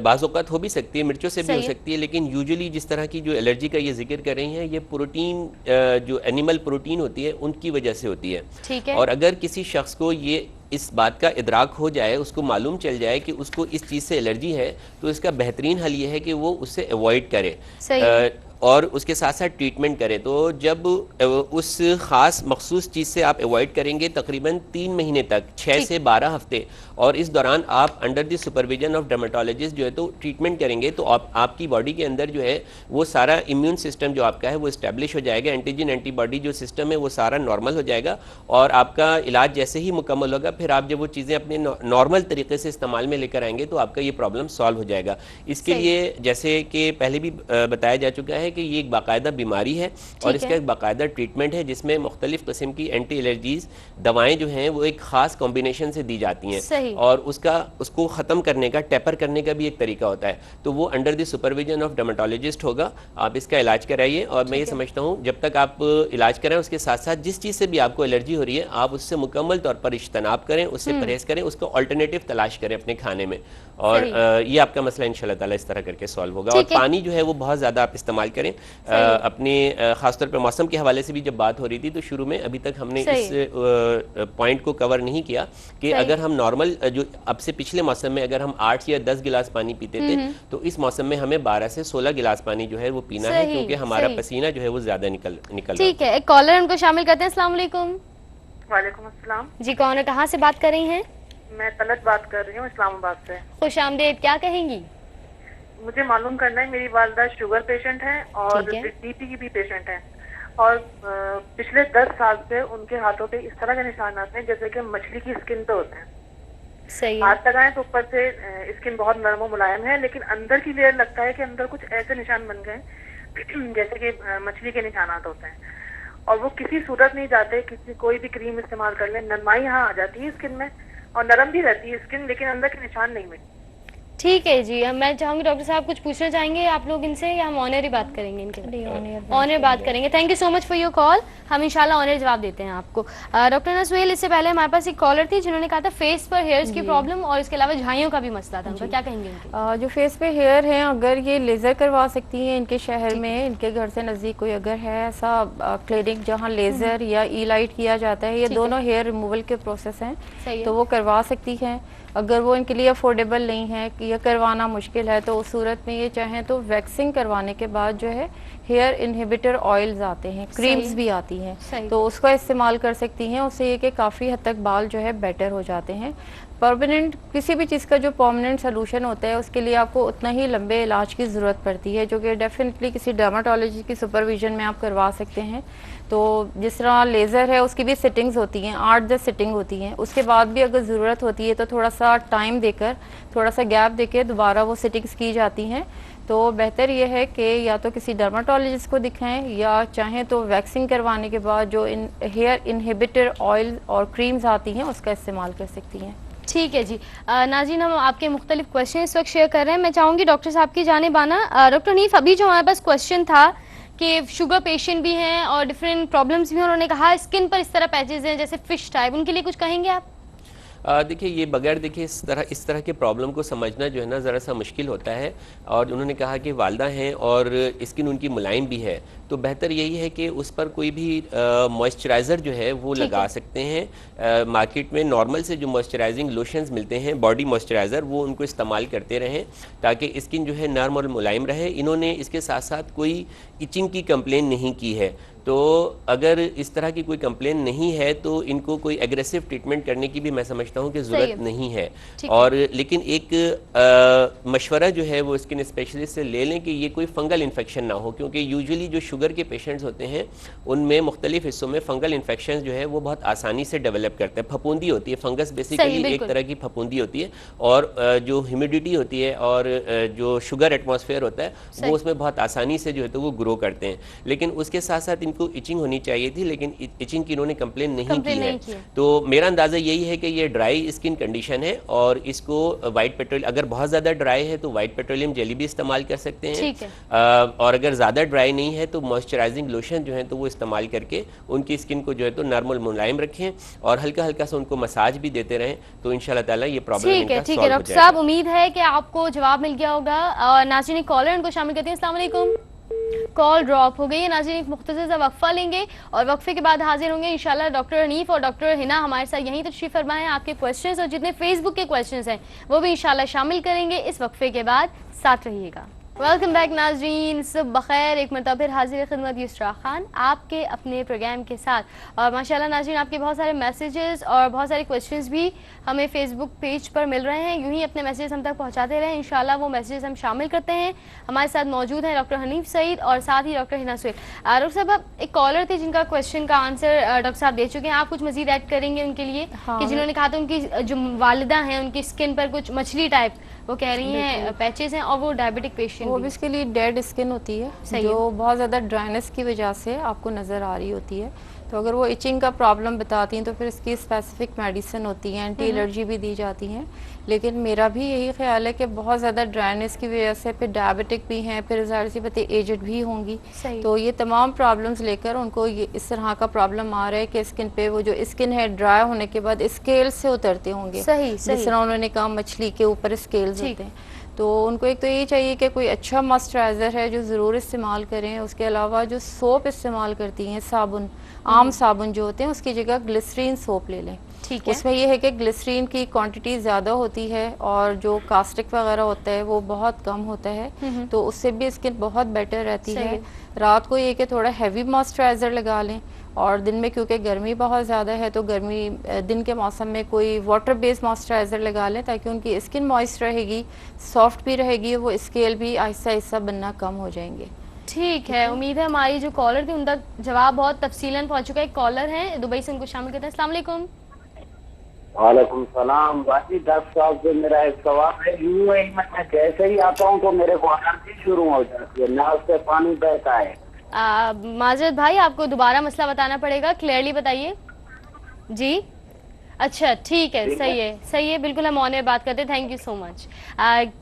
بعض اوقات ہو بھی سکتی ہے, مرچوں سے بھی ہو سکتی ہے, لیکن یوزلی جس طرح کی جو الرجی کا یہ ذکر کر رہی ہیں یہ پروٹین, جو اینیمل پروٹین ہوتی ہے ان کی وجہ سے ہوتی ہے. ٹھیک ہے. اور اگر کسی شخص کو یہ اس بات کا ادراک ہو جائے, اس کو معلوم چل جائے کہ اس کو اس چیز سے الرجی ہے, تو اس کا بہترین حل یہ ہے کہ وہ اس سے ایوائڈ کرے اور اس کے ساتھ ساتھ ٹریٹمنٹ کرے. تو جب اس خاص مخصوص چیز سے آپ ایوائڈ کریں گے تقریباً 3 مہینے تک, 6 سے 12 ہفتے, اور اس دوران آپ انڈر دی سپرویژن آف ڈرمیٹولوجسٹ جو ہے تو ٹریٹمنٹ کریں گے, تو آپ کی باڈی کے اندر جو ہے وہ سارا امیون سسٹم جو آپ کا ہے وہ اسٹیبلش ہو جائے گا, اینٹیجن اینٹی باڈی جو سسٹم ہے وہ سارا نارمل ہو جائے گا, اور آپ کا علاج جیسے ہی مکمل ہوگا پھر آپ جب وہ چیزیں اپنے نارمل طریقے سے استعمال میں لے کر آئیں گے تو آپ کا یہ پرابلم سالو ہو جائے گا. اس کے لیے جیسے کہ پہلے بھی بتایا جا چکا ہے کہ یہ ایک باقاعدہ بیماری ہے اور اس کا ایک باقاعدہ ٹریٹمنٹ ہے جس میں مختلف قسم کی اینٹی الرجیز دوائیں جو ہیں وہ ایک خاص کمبینیشن سے دی جاتی ہیں, اور اس کو ختم کرنے کا, ٹیپر کرنے کا بھی ایک طریقہ ہوتا ہے. تو وہ انڈر دی سپرویژن آف ڈرمیٹولوجسٹ ہوگا, آپ اس کا علاج کرائیے. اور میں یہ سمجھتا ہوں جب تک آپ علاج کریں اس کے ساتھ ساتھ جس چیز سے بھی آپ کو الرجی ہو رہی ہے آپ اس سے مکمل طور پر اجتناب کریں, اس سے پرہیز کریں, اس کو آلٹرنیٹو تلاش کریں اپنے کھانے میں, اور یہ آپ کا مسئلہ انشاءاللہ تعالی اس طرح کر کے سالو ہوگا. اور پانی جو ہے وہ بہت زیادہ آپ استعمال کریں. اپنے خاص طور پہ موسم کے حوالے سے بھی جب بات ہو رہی تھی تو شروع میں ابھی تک ہم نے اس پوائنٹ کو کور نہیں کیا کہ اگر ہم نارمل جو اب سے پچھلے موسم میں اگر ہم 8 یا 10 گلاس پانی پیتے تھے تو اس موسم میں ہمیں 12 سے 16 گلاس پانی جو ہے وہ پینا ہے, کیونکہ ہمارا پسینہ جو ہے وہ زیادہ نکل ٹھیک ہے. ایک کالر ان کو شامل کرتے ہیں. السلام علیکم. وعلیکم السلام. جی کون ہے, کہاں سے بات کر رہی ہیں؟ میں طلعت بات کر رہی ہوں اسلام آباد سے. خوش آمدید. کیا کہیں گی؟ مجھے معلوم کرنا ہے, میری والدہ شوگر پیشنٹ ہیں اور بی پی کی بھی پیشنٹ ہیں, اور پچھلے 10 سال سے ان کے ہاتھوں پہ اس طرح کے نشانات ہیں جیسے کہ مچھلی کی اسکن پہ ہوتے ہیں. صحیح. ہاتھ لگائیں تو اوپر سے اسکن بہت نرم و ملائم ہے, لیکن اندر کی لیئر لگتا ہے کہ اندر کچھ ایسے نشان بن گئے جیسے کہ مچھلی کے نشانات ہوتے ہیں, اور وہ کسی صورت نہیں جاتے, کوئی بھی کریم استعمال کر لیں نرمائی یہاں آ جاتی ہے اسکن میں, اور نرم بھی رہتی ہے اسکن, لیکن اندر کے نشان نہیں ملتے. ٹھیک ہے جی. میں چاہوں گی ڈاکٹر صاحب کچھ پوچھنا چاہیں گے آپ لوگ ان سے, یا ہم آنر ہی بات کریں گے؟ ان کے آنر بات کریں گے. Thank you so much for your کال. ہم انشاءاللہ آنر جواب دیتے ہیں آپ کو. ڈاکٹر نسویل, اس سے پہلے ہمارے پاس ایک کالر تھی جنہوں نے کہا تھا فیس پر ہیئرز کی پرابلم اور اس کے علاوہ جھائیوں کا بھی مسئلہ تھا, ان کا کیا کہیں گے؟ جو فیس پہ ہیئر ہیں اگر یہ لیزر کروا سکتی ہیں ان کے شہر میں, ان کے گھر سے نزدیک کوئی اگر ہے ایسا کلینک جہاں لیزر یا ای لائٹ کیا جاتا ہے, یہ دونوں ہیئر ریموول کے پروسیس ہیں تو وہ کروا سکتی ہیں. اگر وہ ان کے لیے افورڈیبل نہیں ہے کہ یہ کروانا مشکل ہے تو اس صورت میں یہ چاہیں تو ویکسنگ کروانے کے بعد جو ہے ہیئر انہیبیٹر آئلز آتے ہیں, کریمز بھی آتی ہیں, تو اس کا استعمال کر سکتی ہیں. اس سے یہ کہ کافی حد تک بال جو ہے بیٹر ہو جاتے ہیں. پرماننٹ کسی بھی چیز کا جو پرماننٹ سلوشن ہوتا ہے اس کے لیے آپ کو اتنا ہی لمبے علاج کی ضرورت پڑتی ہے, جو کہ ڈیفینیٹلی کسی ڈرماٹولوجسٹ کی سپرویژن میں آپ کروا سکتے ہیں. تو جس طرح لیزر ہے اس کی بھی سیٹنگز ہوتی ہیں, 8-10 سیٹنگ ہوتی ہیں, اس کے بعد بھی اگر ضرورت ہوتی ہے تو تھوڑا سا ٹائم دے کر, تھوڑا سا گیپ دے کے دوبارہ وہ سیٹنگز کی جاتی ہیں. تو بہتر یہ ہے کہ یا تو کسی ڈرماٹولوجسٹ کو دکھائیں یا چاہیں تو ویکسنگ کروانے کے بعد جو ہیئر انہیبیٹر آئل اور کریمز آتی ہیں اس کا استعمال کر سکتی ہیں. ٹھیک ہے جی. ناظرین, ہم آپ کے مختلف کوشچن اس وقت شیئر کر رہے ہیں. میں چاہوں گی ڈاکٹر صاحب کی جانب آنا. ڈاکٹر حنیف, ابھی جو ہمارے پاس کوشچن تھا کہ شوگر پیشنٹ بھی ہیں اور ڈفرینٹ پرابلمس بھی ہیں, انہوں نے کہا اسکن پر اس طرح پیچز ہیں جیسے فش ٹائپ, ان کے لیے کچھ کہیں گے آپ؟ دیکھیے یہ بغیر دیکھے اس طرح کے پرابلم کو سمجھنا جو ہے نا ذرا سا مشکل ہوتا ہے, اور انہوں نے کہا کہ والدہ ہیں اور اسکن ان کی ملائم بھی ہے, تو بہتر یہی ہے کہ اس پر کوئی بھی موئسچرائزر جو ہے وہ لگا سکتے ہیں. مارکیٹ میں نارمل سے جو موئسچرائزنگ لوشنز ملتے ہیں, باڈی موئسچرائزر, وہ ان کو استعمال کرتے رہیں تاکہ اسکن جو ہے نرم اور ملائم رہے. انہوں نے اس کے ساتھ ساتھ کوئی ایچنگ کی کمپلین نہیں کی ہے, تو اگر اس طرح کی کوئی کمپلین نہیں ہے تو ان کو کوئی ایگریسو ٹریٹمنٹ کرنے کی بھی میں سمجھتا ہوں کہ ضرورت نہیں ہے. اور لیکن ایک مشورہ جو ہے وہ اسکن اسپیشلسٹ سے لے لیں کہ یہ کوئی فنگل انفیکشن نہ ہو, کیونکہ یوزلی جو شوگر کے پیشنٹس ہوتے ہیں ان میں مختلف حصوں میں فنگل انفیکشن جو ہے وہ بہت آسانی سے ڈیولپ کرتے ہیں. پھپھوندی ہوتی ہے, فنگس بیسیکلی ایک طرح کی پھپھوندی ہوتی ہے, اور جو ہیومیڈیٹی ہوتی ہے اور جو شوگر ایٹماسفیئر ہوتا ہے وہ اس میں بہت آسانی سے جو ہے تو وہ گرو کرتے ہیں. لیکن اس کے ساتھ ساتھ ان کو ایچنگ ہونی چاہیے تھی لیکن ایچنگ کی انہوں نے کمپلین نہیں کی ہے. تو میرا اندازہ یہی ہے کہ یہ ڈرائی اسکن کنڈیشن ہے اور اس کو وائٹ پیٹرول اگر بہت زیادہ ڈرائی ہے تو وائٹ پیٹرولیم جیلی بھی استعمال کر سکتے ہیں, اور اگر زیادہ ڈرائی نہیں ہے تو موئسچرائزنگ لوشن جو ہے تو وہ استعمال کر کے ان کی اسکن کو جو ہے تو نارمل ملائم رکھیں اور ہلکا ہلکا سا ان کو مساج بھی دیتے رہیں, تو انشاءاللہ تعالی یہ پرابلم ان کا سالو ہو جائے گا. ڈاکٹر صاحب امید ہے کہ آپ کو جواب مل گیا ہوگا. اور ناظرین ایک کالر ان کو شامل کرتے ہیں. السلام علیکم. کال ڈراپ ہو گئی ہے. ناظرین ایک مختصر سا وقفہ لیں گے اور وقفے کے بعد حاضر ہوں گے انشاءاللہ. ڈاکٹر حنیف اور ڈاکٹر ہنا ہمارے ساتھ یہیں تشریف فرمائے. آپ کے کویسچنز اور جتنے فیس بک کے کویسچنز ہیں وہ بھی انشاءاللہ شامل کریں گے اس وقفے کے بعد. ساتھ رہیے گا. ویلکم بیک ناظرین, صبح بخیر. ایک مرتبہ پھر حاضر خدمت یسریٰ خان آپ کے اپنے پروگرام کے ساتھ. اور ماشاءاللہ ناظرین آپ کے بہت سارے میسیجز اور بہت سارے کویسچنز بھی ہمیں فیس بک پیج پر مل رہے ہیں. یوں ہی اپنے میسیجز ہم تک پہنچاتے رہیں, انشاءاللہ وہ میسیجز ہم شامل کرتے ہیں. ہمارے ساتھ موجود ہیں ڈاکٹر حنیف سعید اور ساتھ ہی ڈاکٹر ہنا سہیل. ڈاکٹر صاحب ایک کالر تھے جن کا کویسچن کا آنسر ڈاکٹر صاحب دے چکے ہیں, آپ کچھ مزید ایڈ کریں گے ان کے لیے کہ جنہوں نے کہا تھا ان کی جو والدہ ہیں ان کی اسکن پر کچھ مچھلی ٹائپ وہ کہہ رہی ہیں پیچز ہیں اور وہ ڈائبٹک پیشنٹ, وہ بیسیکلی ڈیڈ اسکن ہوتی ہے جو بہت زیادہ ڈرائنس کی وجہ سے آپ کو نظر آ رہی ہوتی ہے. تو اگر وہ ایچنگ کا پرابلم بتاتی ہیں تو پھر اس کی اسپیسیفک میڈیسن ہوتی ہیں, اینٹی الرجی بھی دی جاتی ہیں. لیکن میرا بھی یہی خیال ہے کہ بہت زیادہ ڈرائنس کی وجہ سے پھر ڈائبٹک بھی ہیں, پھر ظاہر سی بات ہے ایجڈ بھی ہوں گی, تو یہ تمام پرابلمز لے کر ان کو یہ اس طرح کا پرابلم آ رہا ہے کہ اسکن پہ وہ جو اسکن ہے ڈرائی ہونے کے بعد اسکیل سے اترتے ہوں گے, جس طرح انہوں نے کہا مچھلی کے اوپر اسکیلز ہوتے ہیں. تو ان کو ایک تو یہی چاہیے کہ کوئی اچھا موئسچرائزر ہے جو ضرور استعمال کریں. اس کے علاوہ جو سوپ استعمال کرتی ہیں, صابن, عام صابن جو ہوتے ہیں اس کی جگہ گلسرین سوپ لے لیں. اس میں یہ ہے کہ گلسرین کی کوانٹٹی زیادہ ہوتی ہے اور جو کاسٹک وغیرہ ہوتا ہے وہ بہت کم ہوتا ہے, تو اس سے بھی اسکن بہت بیٹر رہتی ہے. رات کو یہ کہ تھوڑا ہیوی موئسچرائزر لگا لیں, اور دن میں کیونکہ گرمی بہت زیادہ ہے تو گرمی دن کے موسم میں کوئی واٹر بیس موئسچرائزر لگا لیں تاکہ ان کی اسکن موئسٹ رہے گی, سافٹ بھی رہے گی, وہ اسکیل بھی آہستہ آہستہ بننا کم ہو جائیں گے. ٹھیک ہے, امید ہے ہماری جو کالر تھی ان تک جواب بہت تفصیلاً پہنچ چکا ہے. ایک کالر ہیں دبئی سے, ان کو شامل کرتے ہیں. السلام علیکم. وعلیکم السلام. باقی ڈاکٹر صاحب سے میرا ایک سوال ہے, یوں ہی میں جیسے ہی آتا ہوں تو میرے کو الرجی شروع ہو جاتی ہے, ناک سے پانی بہتا ہے. معذرت بھائی آپ کو دوبارہ مسئلہ بتانا پڑے گا, کلیئرلی بتائیے. جی اچھا ٹھیک ہے, صحیح ہے, بالکل ہم آن ایئر بات کرتے ہیں. تھینک یو سو مچ.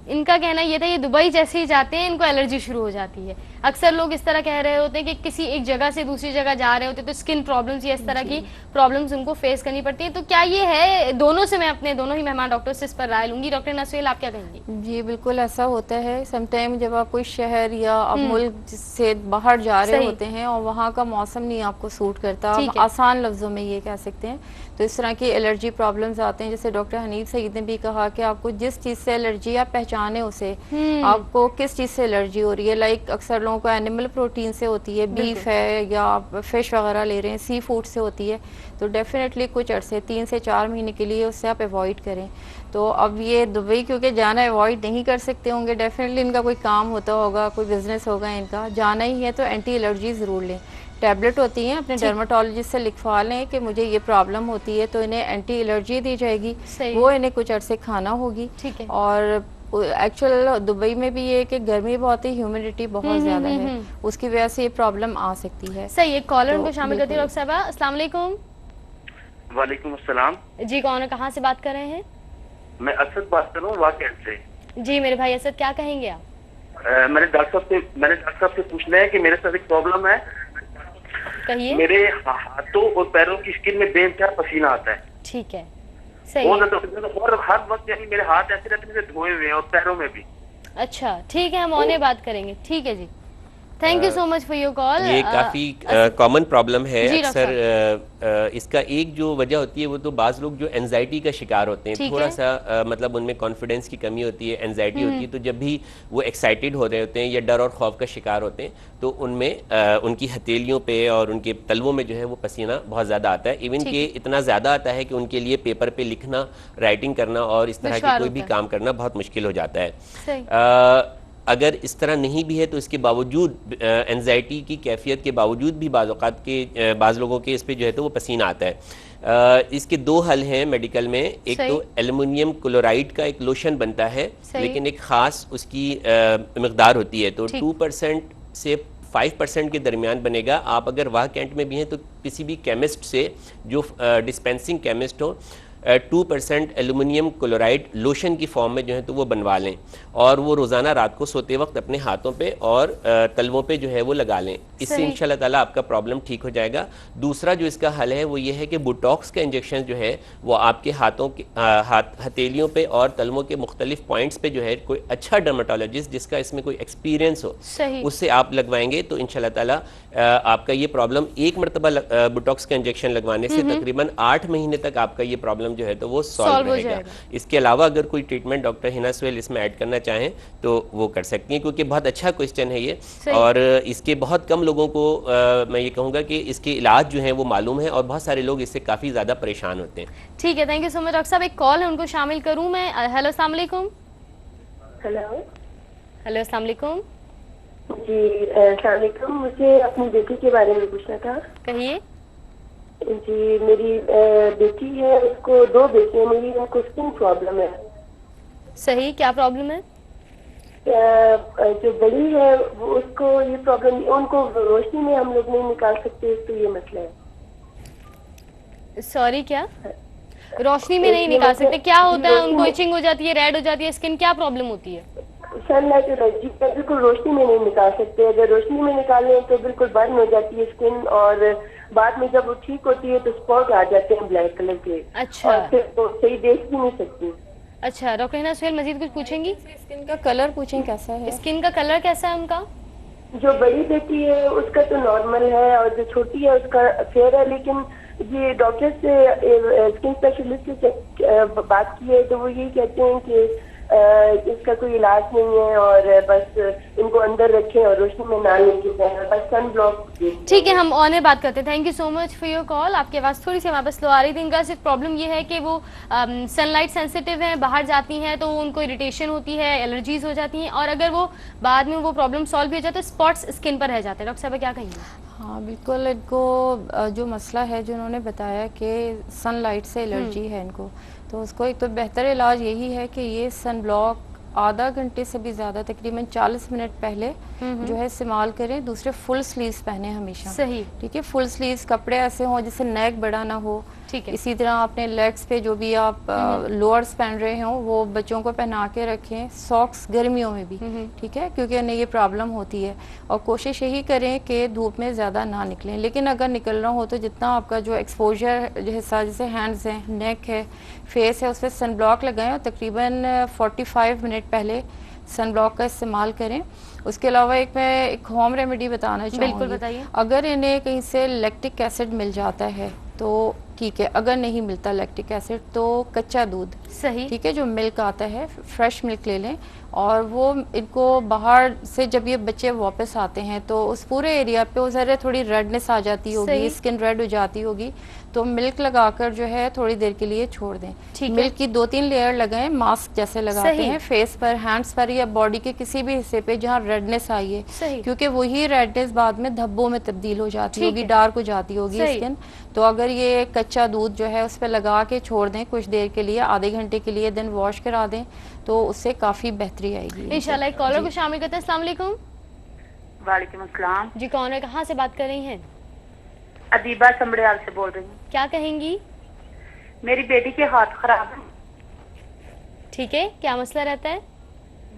ان کا کہنا یہ تھا یہ دبئی جیسے ہی جاتے ہیں ان کو الرجی شروع ہو جاتی ہے. اکثر لوگ اس طرح کہہ رہے ہوتے ہیں کہ کسی ایک جگہ سے دوسری جگہ جا رہے ہوتے تو اسکن پرابلمس یا اس طرح کی پرابلمس ان کو فیس کرنی پڑتی ہیں. تو کیا یہ ہے دونوں سے, میں اپنے دونوں ہی مہمان ڈاکٹر سے اس پر رائے لوں گی. ڈاکٹر نسویل آپ کیا کہیں گے؟ جی بالکل ایسا ہوتا ہے. سم ٹائم جب آپ کوئی شہر یا ملک سے باہر جا رہے ہوتے ہیں اور وہاں کا موسم نہیں آپ کو سوٹ کرتا, آسان لفظوں میں یہ کہہ سکتے ہیں, تو اس طرح کی الرجی پرابلمز آتے ہیں. جیسے ڈاکٹر حنیف سعید نے بھی کہا کہ آپ کو جس چیز سے الرجی آپ پہچانے اسے, آپ کو کس چیز سے الرجی ہو رہی ہے. لائک اکثر لوگوں کو اینیمل پروٹین سے ہوتی ہے, بیف ہے یا آپ فش وغیرہ لے رہے ہیں, سی فوڈ سے ہوتی ہے, تو ڈیفینیٹلی کچھ عرصے 3 سے 4 مہینے کے لیے اس سے آپ ایوائڈ کریں. تو اب یہ دبئی کیونکہ جانا ایوائڈ نہیں کر سکتے ہوں گے, ڈیفینیٹلی ان کا کوئی کام ہوتا ہوگا, کوئی بزنس ہوگا, ان کا جانا ہی ہے تو اینٹی الرجی ضرور لیں. ٹیبلٹ ہوتی ہیں, اپنے ڈرماٹولوجسٹ سے لکھوا لیں کہ مجھے یہ پرابلم ہوتی ہے, تو انہیں اینٹی الرجی دی جائے گی, وہ انہیں کچھ عرصے کھانا ہوگی. اور ایکچوئل دبئی میں بھی یہ کہ گرمی بہت ہے, ہیومیڈیٹی بہت زیادہ ہے, اس کی وجہ سے یہ پرابلم آ سکتی ہے. صحیح, ایک کالر ان کو شامل کرتی ہے. ڈاکٹر صاحبہ السلام علیکم. وعلیکم السلام. جی کون ہے, کہاں سے بات کر رہے ہیں؟ میں اسد بات کر رہا ہوں واقعہ سے. جی میرے بھائی اسد, کیا کہیں گے آپ؟ میں نے ڈاکٹر صاحب سے پوچھنا ہے کہ میرے ساتھ ایک پرابلم ہے. کہیے. میرے ہاتھوں اور پیروں کی اسکن میں بے انتہا پسینہ آتا ہے. ٹھیک ہے, اور ہر وقت یعنی میرے ہاتھ ایسے رہتے ہیں دھوئے ہوئے ہیں, اور پیروں میں بھی. اچھا ٹھیک ہے, ہم آنے بات کریں گے. ٹھیک ہے جی, thank you so much for your call. یہ کافی کامن پرابلم ہے. اکثر اس کا ایک جو وجہ ہوتی ہے وہ تو بعض لوگ جو اینزائٹی کا شکار ہوتے ہیں, تھوڑا سا مطلب ان میں کانفیڈنس کی کمی ہوتی ہے, اینزائٹی ہوتی ہے, تو جب بھی وہ ایکسائٹیڈ ہو رہے ہوتے ہیں یا ڈر اور خوف کا شکار ہوتے ہیں تو ان میں ان کی ہتھیلیوں پہ اور ان کے تلووں میں جو ہے وہ پسینہ بہت زیادہ آتا ہے. ایون کہ اتنا زیادہ آتا ہے کہ ان کے لیے پیپر پہ لکھنا, رائٹنگ کرنا اور اس طرح کی کوئی بھی کام کرنا بہت مشکل ہو جاتا ہے. اگر اس طرح نہیں بھی ہے تو اس کے باوجود اینزائٹی کی کیفیت کے باوجود بھی بعض اوقات کے بعض لوگوں کے اس پہ جو ہے تو وہ پسینہ آتا ہے. اس کے 2 حل ہیں میڈیکل میں. ایک تو ایلومینیم کلورائڈ کا ایک لوشن بنتا ہے, لیکن ایک خاص اس کی مقدار ہوتی ہے, تو 2% سے 5% کے درمیان بنے گا. آپ اگر واہ کینٹ میں بھی ہیں تو کسی بھی کیمسٹ سے جو ڈسپینسنگ کیمسٹ ہو 2% ایلومینیم کلورائڈ لوشن کی فارم میں جو ہے تو وہ بنوا لیں, اور وہ روزانہ رات کو سوتے وقت اپنے ہاتھوں پہ اور تلووں پہ جو ہے وہ لگا لیں. اس سے انشاءاللہ تعالیٰ آپ کا پرابلم ٹھیک ہو جائے گا. دوسرا جو اس کا حل ہے وہ یہ ہے کہ بوٹاکس کا انجیکشن جو ہے وہ آپ کے ہاتھوں کے ہتھیلیوں پہ اور تلووں کے مختلف پوائنٹس پہ جو ہے کوئی اچھا ڈرماٹولوجسٹ جس کا اس میں کوئی ایکسپیرینس ہو اس سے آپ لگوائیں گے تو انشاءاللہ تعالیٰ آپ کا یہ پرابلم ایک مرتبہ بوٹاکس کا انجیکشن لگوانے سے تقریباً 8 مہینے تک آپ کا یہ پرابلم جو ہے تو وہ سالو رہے گا. اس کے علاوہ اگر کوئی ٹریٹمنٹ ڈاکٹر ہنا سہیل اس میں ایڈ کرنا چاہیں تو وہ کر سکتی ہیں, کیونکہ بہت اچھا کوسچن ہے یہ, اور اس کے بہت کم لوگوں کو میں یہ کہوں گا کہ اس کے علاج جو ہیں وہ معلوم ہے, اور بہت سارے لوگ اس سے کافی زیادہ پریشان ہوتے ہیں. ٹھیک ہے, thank you so much doctor صاحب. ایک کال ہے ان کو شامل کروں میں. ہیلو السلام علیکم. ہیلو السلام علیکم. جی السلام علیکم. مجھے اپنی بیٹی کے بارے میں پوچھنا تھا. کہیے. جی میری بیٹی ہے, اس کو 2 بیٹے ہیں میری, ان کو اسکن پرابلم ہے. صحیح, کیا پرابلم ہے؟ جو بڑی ہے وہ اس کو یہ پرابلم, ان کو روشنی میں ہم لوگ نہیں نکال سکتے, تو یہ مسئلہ ہے. سوری, کیا روشنی میں نہیں نکال سکتے؟ کیا ہوتا ہے؟ ان کو ایچنگ ہو جاتی ہے, ریڈ ہو جاتی ہے اسکن, کیا پرابلم ہوتی ہے؟ سن لائٹ الرجی, بالکل روشنی میں نہیں نکال سکتے. اگر روشنی میں نکالیں تو بالکل برن ہو جاتی ہے اسکن, اور بعد میں جب وہ ٹھیک ہوتی ہے تو اسپاٹ آ جاتے ہیں بلیک کلر کے. اچھا, اور پھر تو صحیح دیکھ بھی نہیں سکتی. اچھا, ڈاکٹر ہنا سہیل مزید کچھ پوچھیں گی؟ اسکن کا کلر پوچھیں کیسا ہے؟ اسکن کا کلر کیسا ہے ان کا؟ جو بڑی بیٹی ہے اس کا تو نارمل ہے, اور جو چھوٹی ہے اس کا فیئر ہے. لیکن یہ ڈاکٹر سے اسکن اسپیشلسٹ سے بات کی ہے تو وہ یہی کہتے ہیں کہ اس کا کوئی علاج نہیں ہے, اور بس ان کو اندر رکھیں اور روشنی میں نہ لے کے جائیں, بس سن بلاک. ٹھیک ہے, ہم آن بات کرتے ہیں. Thank you so much for your کال. آپ کی آواز تھوڑی سی ہمارے پاس لو آ رہی تھی. ان کا صرف پرابلم یہ ہے کہ وہ سن لائٹ سینسیٹیو ہیں, باہر جاتی ہیں تو ان کو اریٹیشن ہوتی ہے, الرجیز ہو جاتی ہیں, اور اگر وہ بعد میں وہ پرابلم سالو بھی ہو جائے تو اسپاٹس اسکن پر رہ جاتے ہیں. ڈاکٹر صاحب کیا کہیں گے؟ ہاں بالکل, ان کو جو مسئلہ ہے جو انہوں نے بتایا کہ سن لائٹ سے الرجی ہے ان کو, تو اس کو ایک تو بہتر علاج یہی ہے کہ یہ سن بلاک آدھا گھنٹے سے بھی زیادہ تقریباً 40 منٹ پہلے جو ہے استعمال کریں. دوسرے فل سلیوز پہنے ہمیشہ. صحیح, ٹھیک ہے, فل سلیوز کپڑے ایسے ہوں جس سے نیک بڑا نہ ہو. ٹھیک ہے, اسی طرح اپنے لیگز پہ جو بھی آپ لوورز پہن رہے ہوں وہ بچوں کو پہنا کے رکھیں. ساکس گرمیوں میں بھی, ٹھیک ہے, کیونکہ انہیں یہ پرابلم ہوتی ہے. اور کوشش یہی کریں کہ دھوپ میں زیادہ نہ نکلیں, لیکن اگر نکلنا ہو تو جتنا آپ کا جو ایکسپوجر جو حصہ جیسے ہینڈز ہیں, نیک ہے, فیس ہے, اس پہ سن بلاک لگائیں, اور تقریباً 45 منٹ پہلے سن بلاک کا استعمال کریں. اس کے علاوہ میں ایک ہوم ریمیڈی بتانا چاہوں گی. بالکل بتائیے. اگر انہیں کہیں سے لیکٹک ایسڈ مل جاتا ہے تو ٹھیک ہے, اگر نہیں ملتا لیکٹک ایسڈ تو کچا دودھ, صحیح, ٹھیک ہے, جو ملک آتا ہے فریش ملک لے لیں, اور وہ ان کو باہر سے جب یہ بچے واپس آتے ہیں تو اس پورے ایریا پہ وہ ذرا تھوڑی ریڈنس آ جاتی ہوگی, اسکن ریڈ ہو جاتی ہوگی, تو ملک لگا کر جو ہے تھوڑی دیر کے لیے چھوڑ دیں. ملک کی 2-3 لیئر لگائیں, ماسک جیسے لگاتے ہیں فیس پر, ہینڈز پر, یا باڈی کے کسی بھی حصے پہ جہاں ریڈنس آئی ہے, کیونکہ وہی ریڈنس بعد میں دھبوں میں تبدیل ہو جاتی ہوگی, ڈارک ہو جاتی ہوگی اسکن. تو اگر یہ کچا دودھ جو ہے اس پہ لگا کے چھوڑ دیں کچھ دیر کے لیے, آدھے گھنٹے کے لیے, دن واش کرا دیں, تو اس سے کافی بہتری آئے گی. انشاءاللہ. ایک کالر کو شامل کرتے ہیں. السلام علیکم. وعلیکم السلام. جی کون ہے, کہاں سے بات کر رہی ہیں؟ ادیبہ سمبڑیال سے بول رہی ہوں. کیا کہیں گی؟ میری بیٹی کے ہاتھ خراب ہیں. ٹھیک ہے, کیا مسئلہ رہتا ہے؟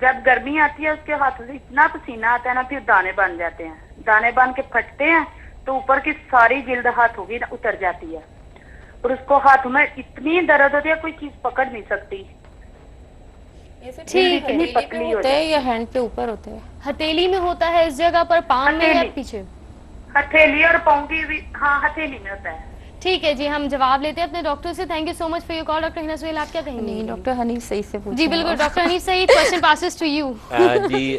جب گرمی آتی ہے اس کے ہاتھوں سے اتنا پسینہ آتا ہے نا, پھر دانے بن جاتے ہیں, دانے بن کے پھٹتے ہیں تو اوپر کی ساری جلد ہاتھوں کی اتر جاتی ہے, اور اس کو ہاتھوں میں اتنی درد ہوتی ہے کوئی چیز پکڑ نہیں سکتی. ٹھیک ہے, پتلی ہوتا ہے یا ہینڈ پہ اوپر ہوتا ہے؟ ہتھیلی میں ہوتا ہے, اس جگہ پر, پام میں یا پیچھے؟ ہتھیلی اور پاؤں کی بھی. ہاں ہتھیلی میں ہوتا ہے. ٹھیک ہے جی, ہم جواب لیتے ہیں اپنے ڈاکٹر سے. Thank you so much for your call. Doctor Hina Sohail آپ کیا کہیں گے؟ نہیں, ڈاکٹر حنیف صحیح سے پوچھیں. جی بالکل, ڈاکٹر حنیف صحیح, کوسچن پاسز ٹو یو. جی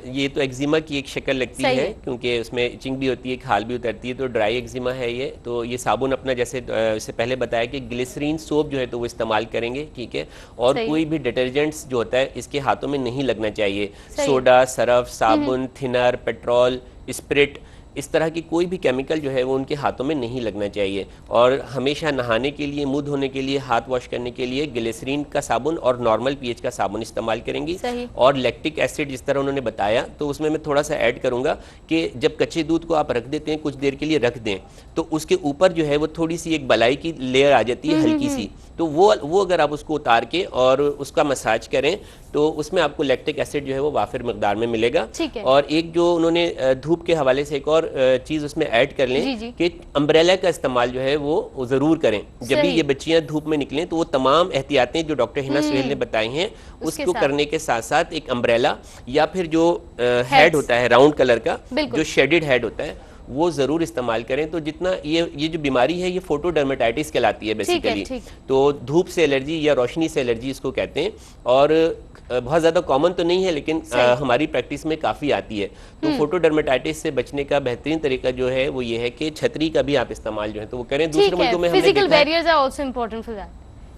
یہ تو ایگزیما کی ایک شکل لگتی ہے, کیونکہ اس میں ایچنگ بھی ہوتی ہے, کھال بھی اترتی ہے, تو ڈرائی ایگزیما ہے یہ. تو یہ صابن اپنا جیسے اس سے پہلے بتایا کہ گلیسرین سوپ جو ہے تو وہ استعمال کریں گے, ٹھیک ہے, اور کوئی بھی ڈٹرجنٹس جو ہوتا ہے اس کے ہاتھوں میں نہیں لگنا چاہیے. سوڈا, سرف, صابن, تھنر, پیٹرول, اسپرٹ, اس طرح کی کوئی بھی کیمیکل جو ہے وہ ان کے ہاتھوں میں نہیں لگنا چاہیے. اور ہمیشہ نہانے کے لیے، منہ دھونے کے لیے، ہاتھ واش کرنے کے لیے گلیسرین کا صابن اور نارمل پی ایچ کا صابن استعمال کریں گی. اور لیکٹک ایسڈ جس طرح انہوں نے بتایا تو اس میں تھوڑا سا ایڈ کروں گا کہ جب کچے دودھ کو آپ رکھ دیتے ہیں کچھ دیر کے لیے رکھ دیں تو اس کے اوپر جو ہے وہ تھوڑی سی ایک بلائی کی لیئر آ جاتی ہے ہلکی سی، تو وہ اگر آپ اس کو اتار کے اور اس کا مساج کریں تو اس میں آپ کو لیکٹک ایسڈ جو ہے وہ وافر مقدار میں ملے گا. اور ایک جو انہوں نے دھوپ کے حوالے سے ایک اور چیز اس میں ایڈ کر لیں کہ امبریلا کا استعمال جو ہے وہ ضرور کریں. جب بھی یہ بچیاں دھوپ میں نکلیں تو وہ تمام احتیاطیں جو ڈاکٹر ہنا سہیل نے بتائی ہیں اس کو کرنے کے ساتھ ساتھ ایک امبریلا یا پھر جو ہیڈ ہوتا ہے راؤنڈ کلر کا جو شیڈڈ ہیڈ ہوتا ہے وہ ضرور استعمال کریں. تو جتنا یہ جو بیماری ہے یہ فوٹو ڈرمیٹائٹس کہلاتی ہے بیسیکلی، تو دھوپ سے الرجی یا روشنی سے الرجی اس کو کہتے ہیں، اور بہت زیادہ کامن تو نہیں ہے لیکن ہماری پریکٹس میں کافی آتی ہے. تو فوٹو ڈرمیٹائٹس سے بچنے کا بہترین طریقہ جو ہے وہ یہ ہے کہ چھتری کا بھی آپ استعمال جو ہے تو وہ کریں. دوسرے ملکوں میں physical barriers are also important for that.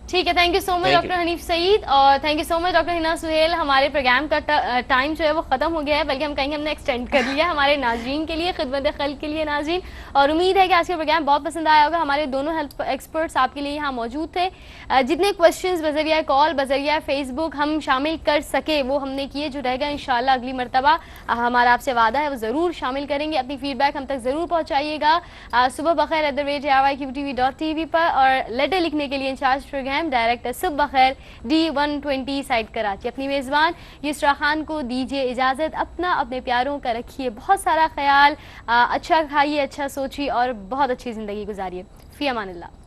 ٹھیک ہے، thank you so much doctor Hanif Saeed, اور thank you so much doctor Hina Sohail. ہمارے پروگرام کا ٹائم جو ہے وہ ختم ہو گیا ہے، بلکہ ہم کہیں ہم نے ایکسٹینڈ کر لیا ہمارے ناظرین کے لیے، خدمت خلق کے لیے ناظرین. اور امید ہے کہ آج کا پروگرام بہت پسند آیا ہوگا. ہمارے دونوں ہیلتھ ایکسپرٹس آپ کے لیے یہاں موجود تھے. جتنے کویشچنز بذریعہ کال بذریعہ فیس بک ہم شامل کر سکے وہ ہم نے کیے. جو رہے گا انشاءاللہ اگلی مرتبہ ہمارا آپ سے وعدہ ہے وہ ضرور شامل کریں گے. اپنی فیڈ بیک ہم تک ضرور پہنچائیے گا صبح بخیر @RYQTV.tv پر، اور لیٹر لکھنے کے لیے انچارج پروگرام ڈائریکٹر صبح بخیر D120 سائٹ کراچی. اپنی میزبان یسرا خان کو دیجیے اجازت. اپنے پیاروں کا رکھیے بہت سارا خیال، اچھا کھائیے، اچھا سوچیے اور بہت اچھی زندگی گزاریے. فی امان اللہ.